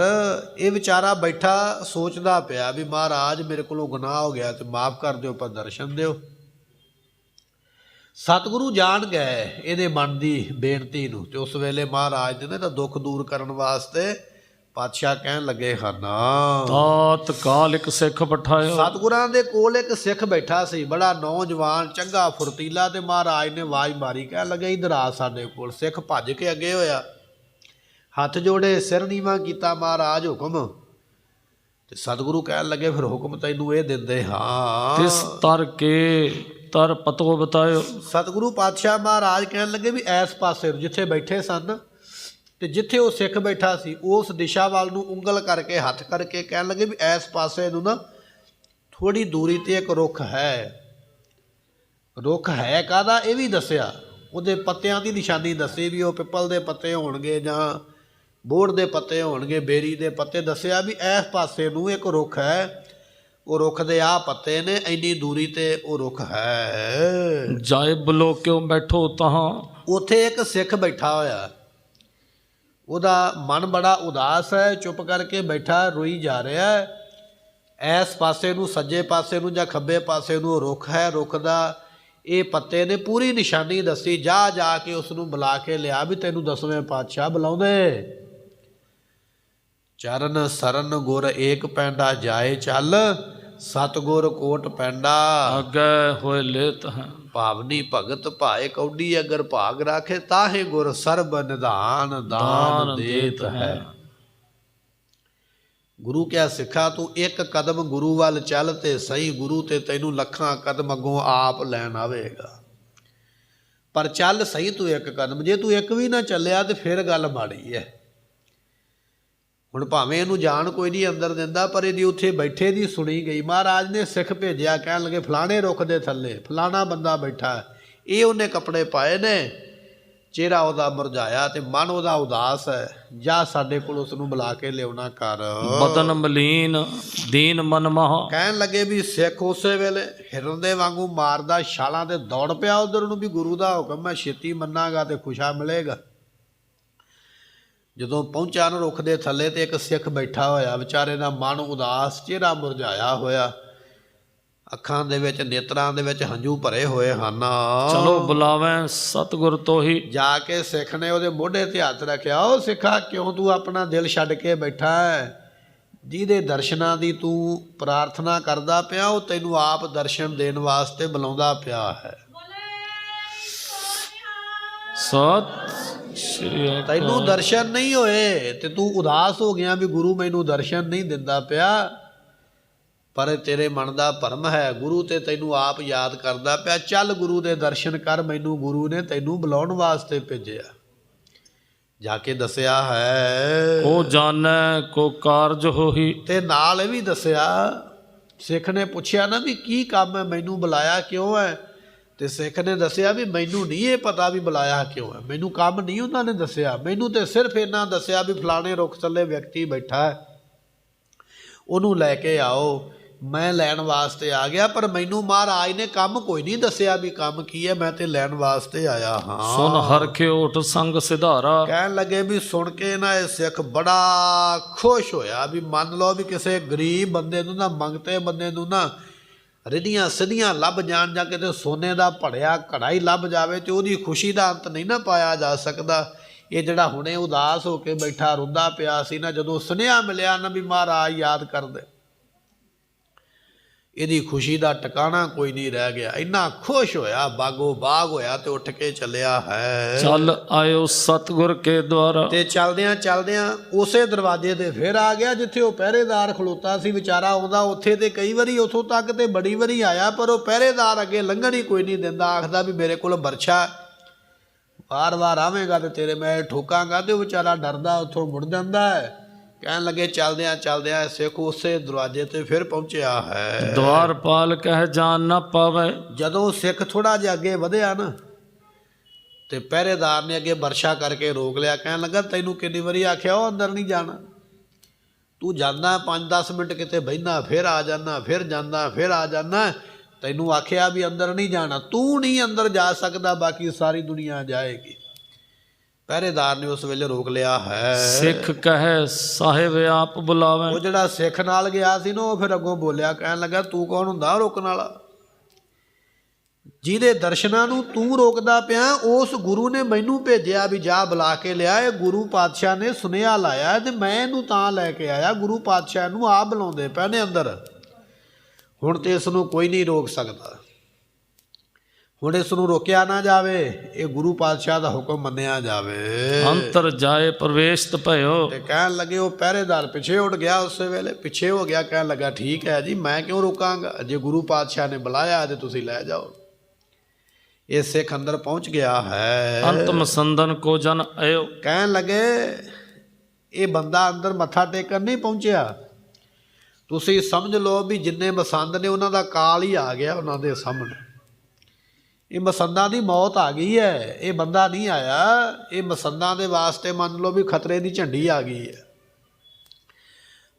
ਇਹ ਵਿਚਾਰਾ ਬੈਠਾ ਸੋਚਦਾ ਪਿਆ ਵੀ ਮਹਾਰਾਜ ਮੇਰੇ ਕੋਲੋਂ ਗੁਨਾਹ ਹੋ ਗਿਆ ਤੇ ਮਾਫ ਕਰ ਦਿਓ, ਪਰ ਦਰਸ਼ਨ ਦਿਓ। ਸਤਿਗੁਰੂ ਜਾਣ ਗਏ ਇਹਦੇ ਮਨ ਦੀ ਬੇਨਤੀ ਨੂੰ, ਤੇ ਉਸ ਵੇਲੇ ਮਹਾਰਾਜ ਦੇ ਨੇ ਤਾਂ ਦੁੱਖ ਦੂਰ ਕਰਨ ਵਾਸਤੇ ਪਾਤਸ਼ਾਹ ਕਹਿਣ ਲੱਗੇ ਹਨ, ਤਾਤ ਕਾਲ ਇੱਕ ਸਿੱਖ ਪਠਾਇਓ। ਸਤਿਗੁਰਾਂ ਦੇ ਕੋਲ ਇੱਕ ਸਿੱਖ ਬੈਠਾ ਸੀ, ਬੜਾ ਨੌਜਵਾਨ ਚੰਗਾ ਫੁਰਤੀਲਾ, ਤੇ ਮਹਾਰਾਜ ਨੇ ਆਵਾਜ਼ ਮਾਰੀ, ਕਹਿਣ ਲੱਗੇ ਇੱਧਰ ਆ ਸਾਡੇ ਕੋਲ। ਸਿੱਖ ਭੱਜ ਕੇ ਅੱਗੇ ਹੋਇਆ, ਹੱਥ ਜੋੜੇ, ਸਿਰ ਨੀਵਾਂ ਕੀਤਾ, ਮਹਾਰਾਜ ਹੁਕਮ। ਤੇ ਸਤਿਗੁਰੂ ਕਹਿਣ ਲੱਗੇ ਫਿਰ ਹੁਕਮ ਤੈਨੂੰ ਇਹ ਦਿੰਦੇ ਹਾਂ, ਤਿਸ ਤਰ ਕੇ ਤਰ ਪਤੋ ਬਤਾਇਓ। ਸਤਿਗੁਰੂ ਪਾਤਸ਼ਾਹ ਮਹਾਰਾਜ ਕਹਿਣ ਲੱਗੇ ਵੀ ਇਸ ਪਾਸੇ ਨੂੰ ਜਿੱਥੇ ਬੈਠੇ ਸਨ, ਤੇ ਜਿੱਥੇ ਉਹ ਸਿੱਖ ਬੈਠਾ ਸੀ ਉਸ ਦਿਸ਼ਾ ਵੱਲ ਨੂੰ ਉਂਗਲ ਕਰਕੇ, ਹੱਥ ਕਰਕੇ ਕਹਿਣ ਲੱਗੇ ਵੀ ਇਸ ਪਾਸੇ ਨੂੰ ਨਾ ਥੋੜ੍ਹੀ ਦੂਰੀ ਤੇ ਇੱਕ ਰੁੱਖ ਹੈ। ਰੁੱਖ ਹੈ ਕਾਹਦਾ ਇਹ ਵੀ ਦੱਸਿਆ, ਉਹਦੇ ਪੱਤਿਆਂ ਦੀ ਨਿਸ਼ਾਨੀ ਦੱਸੀ ਵੀ ਉਹ ਪਿੱਪਲ ਦੇ ਪੱਤੇ ਹੋਣਗੇ ਜਾਂ ਬੋਹੜ ਦੇ ਪੱਤੇ ਹੋਣਗੇ, ਬੇਰੀ ਦੇ ਪੱਤੇ। ਦੱਸਿਆ ਵੀ ਇਸ ਪਾਸੇ ਨੂੰ ਇੱਕ ਰੁੱਖ ਹੈ, ਉਹ ਰੁੱਖ ਦੇ ਆਹ ਪੱਤੇ ਨੇ, ਇੰਨੀ ਦੂਰੀ ਤੇ ਉਹ ਰੁੱਖ ਹੈ। ਜਾਏ ਬਲੋ ਕਿਉਂ ਬੈਠੋ ਤਹਾਂ। ਉੱਥੇ ਇੱਕ ਸਿੱਖ ਬੈਠਾ ਹੋਇਆ, ਉਹਦਾ ਮਨ ਬੜਾ ਉਦਾਸ ਹੈ, ਚੁੱਪ ਕਰਕੇ ਬੈਠਾ, ਰੋਈ ਜਾ ਰਿਹਾ ਹੈ। ਇਸ ਪਾਸੇ ਨੂੰ, ਸੱਜੇ ਪਾਸੇ ਨੂੰ ਜਾਂ ਖੱਬੇ ਪਾਸੇ ਨੂੰ ਰੁੱਖ ਹੈ, ਰੁੱਖ ਦਾ ਇਹ ਪੱਤੇ ਨੇ, ਪੂਰੀ ਨਿਸ਼ਾਨੀ ਦੱਸੀ। ਜਾ ਕੇ ਉਸ ਨੂੰ ਬੁਲਾ ਕੇ ਲਿਆ ਵੀ ਤੈਨੂੰ 10ਵੇਂ ਪਾਤਸ਼ਾਹ ਬੁਲਾਉਂਦੇ। ਚਰਨ ਸਰਨ ਗੁਰ ਏਕ ਪੈਂਡਾ, ਜਾਏ ਚੱਲ ਸਤਿਗੁਰ ਕੋਟ ਪੈਂਡਾ। ਅੱਗੇ ਹੋਏ ਲੇਤ ਹੈ, ਭਾਵਨੀ ਭਗਤ ਭਾਏ ਕੌਡੀ, ਅਗਰ ਭਾਗ ਰਾਖੇ ਤਾਹੇ ਗੁਰ ਸਰਬ ਨਿਧਾਨ ਦਾਨ ਦੇਤ ਹੈ। ਗੁਰੂ ਕਿਹਾ ਸਿੱਖਾ ਤੂੰ ਇੱਕ ਕਦਮ ਗੁਰੂ ਵੱਲ ਚੱਲ ਤੇ ਸਹੀ, ਗੁਰੂ ਤੇ ਤੈਨੂੰ ਲੱਖਾਂ ਕਦਮ ਅੱਗੋਂ ਆਪ ਲੈਣ ਆਵੇਗਾ। ਪਰ ਚੱਲ ਸਹੀ ਤੂੰ ਇੱਕ ਕਦਮ, ਜੇ ਤੂੰ ਇੱਕ ਵੀ ਨਾ ਚੱਲਿਆ ਤੇ ਫਿਰ ਗੱਲ ਮਾੜੀ ਹੈ। ਹੁਣ ਭਾਵੇਂ ਇਹਨੂੰ ਜਾਣ ਕੋਈ ਨਹੀਂ ਅੰਦਰ ਦਿੰਦਾ, ਪਰ ਇਹਦੀ ਉੱਥੇ ਬੈਠੇ ਦੀ ਸੁਣੀ ਗਈ। ਮਹਾਰਾਜ ਨੇ ਸਿੱਖ ਭੇਜਿਆ, ਕਹਿਣ ਲੱਗੇ ਫਲਾਣੇ ਰੁੱਖ ਦੇ ਥੱਲੇ ਫਲਾਣਾ ਬੰਦਾ ਬੈਠਾ, ਇਹ ਉਹਨੇ ਕੱਪੜੇ ਪਾਏ ਨੇ, ਚਿਹਰਾ ਉਹਦਾ ਮੁਰਝਾਇਆ ਤੇ ਮਨ ਉਹਦਾ ਉਦਾਸ ਹੈ, ਜਾ ਸਾਡੇ ਕੋਲ ਉਸ ਨੂੰ ਬੁਲਾ ਕੇ ਲਿਆਉਣਾ ਕਰ। ਬਦਨ ਮਲੀਨ ਦੀਨ ਮਨ ਮਹਾ। ਕਹਿਣ ਲੱਗੇ ਵੀ ਸਿੱਖ ਉਸੇ ਵੇਲੇ ਹਿਰਨ ਦੇ ਵਾਂਗੂ ਮਾਰਦਾ ਛਾਲਾਂ ਤੇ ਦੌੜ ਪਿਆ ਉਧਰ ਨੂੰ, ਵੀ ਗੁਰੂ ਦਾ ਹੁਕਮ ਮੈਂ ਛੇਤੀ ਮੰਨਾਂਗਾ ਤੇ ਖੁਸ਼ਾ ਮਿਲੇਗਾ। ਜਦੋਂ ਪਹੁੰਚਾ ਨਾ ਰੁੱਖ ਦੇ ਥੱਲੇ, ਤੇ ਇੱਕ ਸਿੱਖ ਬੈਠਾ ਹੋਇਆ, ਵਿਚਾਰੇ ਦਾ ਮਨ ਉਦਾਸ, ਚਿਹਰਾ ਮੁਰਝਾਇਆ ਹੋਇਆ, ਅੱਖਾਂ ਦੇ ਵਿੱਚ, ਨੇਤਰਾਂ ਦੇ ਵਿੱਚ ਹੰਝੂ ਭਰੇ ਹੋਏ ਹਨ। ਚਲੋ ਬੁਲਾਵੇਂ ਸਤਿਗੁਰ ਤੋਹੀ। ਜਾ ਕੇ ਸਿੱਖ ਨੇ ਉਹਦੇ ਮੋਢੇ ਤੇ ਹੱਥ ਰੱਖਿਆ, ਉਹ ਸਿੱਖਾ ਕਿਉਂ ਤੂੰ ਆਪਣਾ ਦਿਲ ਛੱਡ ਕੇ ਬੈਠਾ ਹੈ? ਜਿਹਦੇ ਦਰਸ਼ਨਾਂ ਦੀ ਤੂੰ ਪ੍ਰਾਰਥਨਾ ਕਰਦਾ ਪਿਆ, ਉਹ ਤੈਨੂੰ ਆਪ ਦਰਸ਼ਨ ਦੇਣ ਵਾਸਤੇ ਬੁਲਾਉਂਦਾ ਪਿਆ ਹੈ। ਸਤਿ ਸ਼੍ਰੀ ਅਕਾਲ। ਤੈਨੂੰ ਦਰਸ਼ਨ ਨਹੀਂ ਹੋਏ ਤੇ ਤੂੰ ਉਦਾਸ ਹੋ ਗਿਆ ਵੀ ਗੁਰੂ ਮੈਨੂੰ ਦਰਸ਼ਨ ਨਹੀਂ ਦਿੰਦਾ ਪਿਆ, ਪਰ ਤੇਰੇ ਮਨ ਦਾ ਭਰਮ ਹੈ, ਗੁਰੂ ਤੇ ਤੈਨੂੰ ਆਪ ਯਾਦ ਕਰਦਾ ਪਿਆ। ਚੱਲ ਗੁਰੂ ਦੇ ਦਰਸ਼ਨ ਕਰ, ਮੈਨੂੰ ਗੁਰੂ ਨੇ ਤੈਨੂੰ ਬੁਲਾਉਣ ਵਾਸਤੇ ਭੇਜਿਆ। ਜਾ ਕੇ ਦੱਸਿਆ ਹੈ, ਕੋ ਜਾਣੈ ਕੋ ਕਾਰਜ ਹੋਈ। ਤੇ ਨਾਲ ਇਹ ਵੀ ਦੱਸਿਆ, ਸਿੱਖ ਨੇ ਪੁੱਛਿਆ ਨਾ ਵੀ ਕੀ ਕੰਮ ਹੈ, ਮੈਨੂੰ ਬੁਲਾਇਆ ਕਿਉਂ ਹੈ? ਤੇ ਸਿੱਖ ਨੇ ਦੱਸਿਆ ਵੀ ਮੈਨੂੰ ਨਹੀਂ ਇਹ ਪਤਾ ਵੀ ਬੁਲਾਇਆ ਕਿਉਂ ਹੈ, ਮੈਨੂੰ ਕੰਮ ਨਹੀਂ ਉਹਨਾਂ ਨੇ ਦੱਸਿਆ, ਮੈਨੂੰ ਤੇ ਸਿਰਫ ਇੰਨਾ ਦੱਸਿਆ ਵੀ ਫਲਾਣੇ ਰੁੱਖ ਥੱਲੇ ਵਿਅਕਤੀ ਬੈਠਾ ਹੈ, ਉਹਨੂੰ ਲੈ ਕੇ ਆਓ। ਮੈਂ ਲੈਣ ਵਾਸਤੇ ਆ ਗਿਆ, ਪਰ ਮੈਨੂੰ ਮਹਾਰਾਜ ਨੇ ਕੰਮ ਕੋਈ ਨਹੀਂ ਦੱਸਿਆ ਵੀ ਕੰਮ ਕੀ ਹੈ, ਮੈਂ ਤੇ ਲੈਣ ਵਾਸਤੇ ਆਇਆ ਹਾਂ। ਸੁਨ ਹਰਖੇ ਓਟ ਸੰਗ ਸਿਧਾਰਾ। ਕਹਿਣ ਲੱਗੇ ਵੀ ਸੁਣ ਕੇ ਨਾ ਇਹ ਸਿੱਖ ਬੜਾ ਖੁਸ਼ ਹੋਇਆ, ਵੀ ਮੰਨ ਲਓ ਵੀ ਕਿਸੇ ਗਰੀਬ ਬੰਦੇ ਨੂੰ ਨਾ, ਮੰਗਤੇ ਬੰਦੇ ਨੂੰ ਨਾ ਰਿੱਧੀਆਂ ਸਿੱਧੀਆਂ ਲੱਭ ਜਾਣ, ਜਾਂ ਕਿਤੇ ਸੋਨੇ ਦਾ ਭੜਿਆ ਘੜਾ ਹੀ ਲੱਭ ਜਾਵੇ, ਤੇ ਉਹਦੀ ਖੁਸ਼ੀ ਦਾ ਅੰਤ ਨਹੀਂ ਨਾ ਪਾਇਆ ਜਾ ਸਕਦਾ। ਇਹ ਜਿਹੜਾ ਹੁਣੇ ਉਦਾਸ ਹੋ ਕੇ ਬੈਠਾ ਰੋਂਦਾ ਪਿਆ ਸੀ ਨਾ, ਜਦੋਂ ਸੁਨੇਹਾ ਮਿਲਿਆ ਨਾ ਵੀ ਮਹਾਰਾਜ ਯਾਦ ਕਰਦੇ, ਇਹਦੀ ਖੁਸ਼ੀ ਦਾ ਟਿਕਾਣਾ ਕੋਈ ਨਹੀਂ ਰਹਿ ਗਿਆ। ਇੰਨਾ ਖੁਸ਼ ਹੋਇਆ, ਬਾਗੋ ਬਾਗ ਹੋਇਆ, ਤੇ ਉੱਠ ਕੇ ਚੱਲਿਆ ਹੈ। ਚੱਲ ਆਇਓ ਸਤਿਗੁਰ ਕੇ ਦੁਆਰਾ। ਤੇ ਚਲਦਿਆਂ ਚਲਦਿਆਂ ਉਸੇ ਦਰਵਾਜ਼ੇ ਤੇ ਫਿਰ ਆ ਗਿਆ ਜਿੱਥੇ ਉਹ ਪਹਿਰੇਦਾਰ ਖਲੋਤਾ ਸੀ। ਵਿਚਾਰਾ ਆਉਂਦਾ ਉੱਥੇ ਤੇ ਕਈ ਵਾਰੀ ਉੱਥੋਂ ਤੱਕ ਤੇ ਬੜੀ ਵਾਰੀ ਆਇਆ, ਪਰ ਉਹ ਪਹਿਰੇਦਾਰ ਅੱਗੇ ਲੰਘਣ ਹੀ ਕੋਈ ਨਹੀਂ ਦਿੰਦਾ। ਆਖਦਾ ਵੀ ਮੇਰੇ ਕੋਲ ਬਰਛਾ, ਵਾਰ-ਵਾਰ ਆਵੇਂਗਾ ਤੇ ਤੇਰੇ ਮੈਂ ਠੋਕਾਂਗਾ। ਤੇ ਉਹ ਵਿਚਾਰਾ ਡਰਦਾ ਉੱਥੋਂ ਮੁੜ ਜਾਂਦਾ ਹੈ। ਕਹਿਣ ਲੱਗੇ ਚਲਦਿਆਂ ਚਲਦਿਆਂ ਸਿੱਖ ਉਸੇ ਦਰਵਾਜ਼ੇ ਤੇ ਫਿਰ ਪਹੁੰਚਿਆ ਹੈ। ਦਵਾਰਪਾਲ ਕਹਿ ਜਾਣ ਨਾ ਪਾਵੇ। ਜਦੋਂ ਸਿੱਖ ਥੋੜਾ ਜਿਹਾ ਅੱਗੇ ਵਧਿਆ ਨਾ, ਤੇ ਪਹਿਰੇਦਾਰ ਨੇ ਅੱਗੇ ਬਰਛਾ ਕਰਕੇ ਰੋਕ ਲਿਆ। ਕਹਿਣ ਲੱਗਾ ਤੈਨੂੰ ਕਿੰਨੀ ਵਾਰੀ ਆਖਿਆ ਉਹ ਅੰਦਰ ਨਹੀਂ ਜਾਣਾ, ਤੂੰ ਜਾਂਦਾ 5-10 ਮਿੰਟ ਕਿਤੇ ਬਹਿਨਾ, ਫਿਰ ਆ ਜਾਣਾ, ਫਿਰ ਜਾਂਦਾ, ਫਿਰ ਆ ਜਾਣਾ। ਤੈਨੂੰ ਆਖਿਆ ਵੀ ਅੰਦਰ ਨਹੀਂ ਜਾਣਾ, ਤੂੰ ਨਹੀਂ ਅੰਦਰ ਜਾ ਸਕਦਾ, ਬਾਕੀ ਸਾਰੀ ਦੁਨੀਆ ਜਾਏਗੀ। ਪਹਿਰੇਦਾਰ ਨੇ ਉਸ ਵੇਲੇ ਰੋਕ ਲਿਆ ਹੈ। ਸਿੱਖ ਕਹੇ ਸਾਹਿਬ ਆਪ ਬੁਲਾਵੇ। ਉਹ ਜਿਹੜਾ ਸਿੱਖ ਨਾਲ ਗਿਆ ਸੀ ਨਾ, ਉਹ ਫਿਰ ਅੱਗੋਂ ਬੋਲਿਆ, ਕਹਿਣ ਲੱਗਾ ਤੂੰ ਕੌਣ ਹੁੰਦਾ ਰੋਕਣ ਵਾਲਾ? ਜਿਹਦੇ ਦਰਸ਼ਨਾਂ ਨੂੰ ਤੂੰ ਰੋਕਦਾ ਪਿਆ, ਉਸ ਗੁਰੂ ਨੇ ਮੈਨੂੰ ਭੇਜਿਆ ਵੀ ਜਾ ਬੁਲਾ ਕੇ ਲਿਆ। ਇਹ ਗੁਰੂ ਪਾਤਸ਼ਾਹ ਨੇ ਸੁਨੇਹਾ ਲਾਇਆ ਤੇ ਮੈਂ ਇਹਨੂੰ ਤਾਂ ਲੈ ਕੇ ਆਇਆ। ਗੁਰੂ ਪਾਤਸ਼ਾਹ ਨੂੰ ਆਪ ਬੁਲਾਉਂਦੇ ਪਏ ਨੇ ਅੰਦਰ। ਹੁਣ ਤੇ ਇਸ ਨੂੰ ਕੋਈ ਨਹੀਂ ਰੋਕ ਸਕਦਾ। ਹੁਣ ਇਸ ਨੂੰ ਰੋਕਿਆ ਨਾ ਜਾਵੇ, ਇਹ ਗੁਰੂ ਪਾਤਸ਼ਾਹ ਦਾ ਹੁਕਮ ਮੰਨਿਆ ਜਾਵੇ। ਅੰਤਰ ਜਾਏ ਪ੍ਰਵੇਸ਼ਤ ਭਇਓ। ਤੇ ਕਹਿਣ ਲੱਗੇ, ਉਹ ਪਹਿਰੇਦਾਰ ਪਿੱਛੇ ਉੱਡ ਗਿਆ, ਉਸੇ ਵੇਲੇ ਪਿੱਛੇ ਹੋ ਗਿਆ। ਕਹਿਣ ਲੱਗਾ, ਠੀਕ ਹੈ ਜੀ, ਮੈਂ ਕਿਉਂ ਰੋਕਾਂਗਾ, ਜੇ ਗੁਰੂ ਪਾਤਸ਼ਾਹ ਨੇ ਬੁਲਾਇਆ ਤੇ ਤੁਸੀਂ ਲੈ ਜਾਓ। ਇਹ ਸਿੱਖ ਅੰਦਰ ਪਹੁੰਚ ਗਿਆ ਹੈ। ਅੰਤਮ ਸੰਦਨ ਕੋ ਜਨ ਆਇਓ। ਕਹਿਣ ਲੱਗੇ, ਇਹ ਬੰਦਾ ਅੰਦਰ ਮੱਥਾ ਟੇਕਣ ਨਹੀਂ ਪਹੁੰਚਿਆ। ਤੁਸੀਂ ਸਮਝ ਲਓ ਵੀ ਜਿੰਨੇ ਮਸੰਦ ਨੇ ਉਹਨਾਂ ਦਾ ਕਾਲ ਹੀ ਆ ਗਿਆ ਉਹਨਾਂ ਦੇ ਸਾਹਮਣੇ। ਇਹ ਮਸੰਦਾਂ ਦੀ ਮੌਤ ਆ ਗਈ ਹੈ। ਇਹ ਬੰਦਾ ਨਹੀਂ ਆਇਆ। ਇਹ ਮਸੰਦਾਂ ਦੇ ਵਾਸਤੇ ਮੰਨ ਲਓ ਵੀ ਖਤਰੇ ਦੀ ਝੰਡੀ ਆ ਗਈ ਹੈ।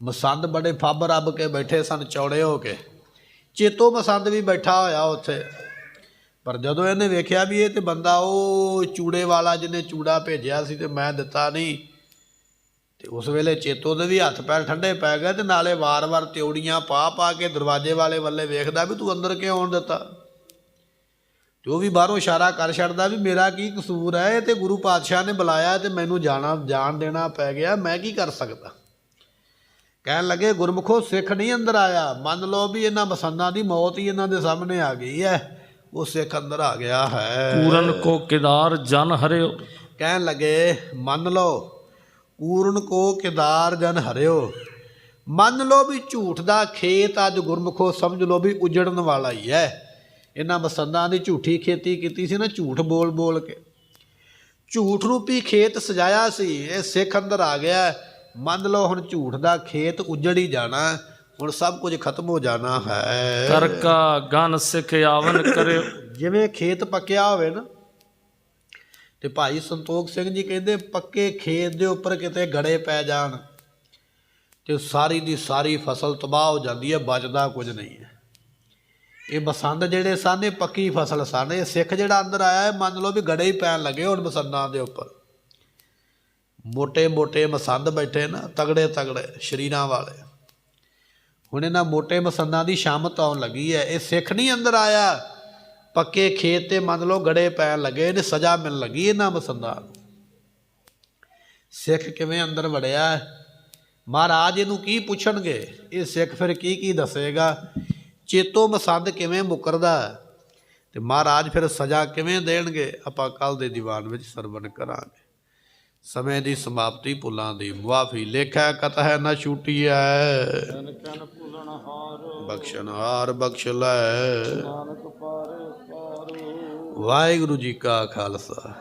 ਮਸੰਦ ਬੜੇ ਫੱਬ ਰੱਬ ਕੇ ਬੈਠੇ ਸਨ, ਚੌੜੇ ਹੋ ਕੇ। ਚੇਤੋ ਮਸੰਦ ਵੀ ਬੈਠਾ ਹੋਇਆ ਉੱਥੇ। ਪਰ ਜਦੋਂ ਇਹਨੇ ਵੇਖਿਆ ਵੀ ਇਹ ਤੇ ਬੰਦਾ ਉਹ ਚੂੜੇ ਵਾਲਾ ਜਿਹਨੇ ਚੂੜਾ ਭੇਜਿਆ ਸੀ ਤੇ ਮੈਂ ਦਿੱਤਾ ਨਹੀਂ, ਤੇ ਉਸ ਵੇਲੇ ਚੇਤੋ ਦੇ ਵੀ ਹੱਥ ਪੈਰ ਠੰਡੇ ਪੈ ਗਏ। ਤੇ ਨਾਲੇ ਵਾਰ-ਵਾਰ ਤਿਉੜੀਆਂ ਪਾ ਕੇ ਦਰਵਾਜ਼ੇ ਵਾਲੇ ਵੱਲੇ ਵੇਖਦਾ ਵੀ ਤੂੰ ਅੰਦਰ ਕਿਉਂ ਆਉਣ ਦਿੱਤਾ। ਤੇ ਉਹ ਵੀ ਬਾਹਰੋਂ ਇਸ਼ਾਰਾ ਕਰ ਛੱਡਦਾ ਵੀ ਮੇਰਾ ਕੀ ਕਸੂਰ ਹੈ, ਇਹ ਤੇ ਗੁਰੂ ਪਾਤਸ਼ਾਹ ਨੇ ਬੁਲਾਇਆ ਤੇ ਮੈਨੂੰ ਜਾਣ ਦੇਣਾ ਪੈ ਗਿਆ, ਮੈਂ ਕੀ ਕਰ ਸਕਦਾ। ਕਹਿਣ ਲੱਗੇ, ਗੁਰਮੁਖੋ ਸਿੱਖ ਨਹੀਂ ਅੰਦਰ ਆਇਆ। ਮੰਨ ਲਓ ਵੀ ਇਹਨਾਂ ਮਸੰਦਾਂ ਦੀ ਮੌਤ ਹੀ ਇਹਨਾਂ ਦੇ ਸਾਹਮਣੇ ਆ ਗਈ ਹੈ। ਉਹ ਸਿੱਖ ਅੰਦਰ ਆ ਗਿਆ ਹੈ। ਪੂਰਨ ਕੋ ਕਿਦਾਰ ਜਨ ਹਰਿਓ। ਕਹਿਣ ਲੱਗੇ, ਮੰਨ ਲਓ ਪੂਰਨ ਕੋ ਕਿਦਾਰ ਜਨ ਹਰਿਓ। ਮੰਨ ਲਓ ਵੀ ਝੂਠ ਦਾ ਖੇਤ ਅੱਜ ਗੁਰਮੁਖੋ ਸਮਝ ਲਓ ਵੀ ਉਜੜਨ ਵਾਲਾ ਹੀ ਹੈ। ਇਹਨਾਂ ਮਸੰਦਾਂ ਦੀ ਝੂਠੀ ਖੇਤੀ ਕੀਤੀ ਸੀ ਨਾ, ਝੂਠ ਬੋਲ ਬੋਲ ਕੇ ਝੂਠ ਰੂਪੀ ਖੇਤ ਸਜਾਇਆ ਸੀ। ਇਹ ਸਿੱਖ ਅੰਦਰ ਆ ਗਿਆ। ਮੰਨ ਲਓ ਹੁਣ ਝੂਠ ਦਾ ਖੇਤ ਉਜੜ ਹੀ ਜਾਣਾ, ਹੁਣ ਸਭ ਕੁਝ ਖਤਮ ਹੋ ਜਾਣਾ ਹੈ। ਕਰਕਾ ਗਨ ਸਿੱਖ ਆਵਨ ਕਰਿਓ। ਜਿਵੇਂ ਖੇਤ ਪੱਕਿਆ ਹੋਵੇ ਨਾ, ਤੇ ਭਾਈ ਸੰਤੋਖ ਸਿੰਘ ਜੀ ਕਹਿੰਦੇ ਪੱਕੇ ਖੇਤ ਦੇ ਉੱਪਰ ਕਿਤੇ ਗੜੇ ਪੈ ਜਾਣ ਤੇ ਸਾਰੀ ਦੀ ਸਾਰੀ ਫਸਲ ਤਬਾਹ ਹੋ ਜਾਂਦੀ ਹੈ, ਬਚਦਾ ਕੁਝ ਨਹੀਂ ਹੈ। ਇਹ ਮਸੰਦ ਜਿਹੜੇ ਸਨ ਇਹ ਪੱਕੀ ਫਸਲ ਸਨ। ਇਹ ਸਿੱਖ ਜਿਹੜਾ ਅੰਦਰ ਆਇਆ, ਮੰਨ ਲਓ ਵੀ ਗੜੇ ਹੀ ਪੈਣ ਲੱਗੇ ਹੁਣ ਮਸੰਦਾਂ ਦੇ ਉੱਪਰ। ਮੋਟੇ ਮੋਟੇ ਮਸੰਦ ਬੈਠੇ ਨਾ, ਤਗੜੇ ਤਗੜੇ ਸਰੀਰਾਂ ਵਾਲੇ। ਹੁਣ ਇਹਨਾਂ ਮੋਟੇ ਮਸੰਦਾਂ ਦੀ ਸ਼ਾਮਤ ਆਉਣ ਲੱਗੀ ਹੈ। ਇਹ ਸਿੱਖ ਨਹੀਂ ਅੰਦਰ ਆਇਆ। ਪੱਕੇ ਖੇਤ ਤੇ ਮੰਨ ਲਓ ਗੜੇ ਪੈਣ ਲੱਗੇ, ਇਹਨੇ ਸਜ਼ਾ ਮਿਲਣ ਲੱਗੀ ਇਹਨਾਂ ਮਸੰਦਾਂ ਨੂੰ। ਸਿੱਖ ਕਿਵੇਂ ਅੰਦਰ ਵੜਿਆ, ਮਹਾਰਾਜ ਇਹਨੂੰ ਕੀ ਪੁੱਛਣਗੇ। ਇਹ ਸਿੱਖ ਫਿਰ ਕੀ ਦੱਸੇਗਾ। ਚੇਤੋ ਮਸੰਦ ਕਿਵੇਂ ਮੁਕਰਦਾ ਤੇ ਮਹਾਰਾਜ ਫਿਰ ਸਜ਼ਾ ਕਿਵੇਂ ਦੇਣਗੇ, ਆਪਾਂ ਕੱਲ੍ਹ ਦੇ ਦੀਵਾਨ ਵਿੱਚ ਸਰਵਣ ਕਰਾਂਗੇ। ਸਮੇਂ ਦੀ ਸਮਾਪਤੀ, ਭੁੱਲਾਂ ਦੀ ਮੁਆਫੀ, ਲੇਖਾ ਕਤਹਿ ਨਾ ਛੂਟੀਐ। ਬਖਸ਼ਣਹਾਰ ਬਖਸ਼ ਲੈ। ਵਾਹਿਗੁਰੂ ਜੀ ਕਾ ਖਾਲਸਾ,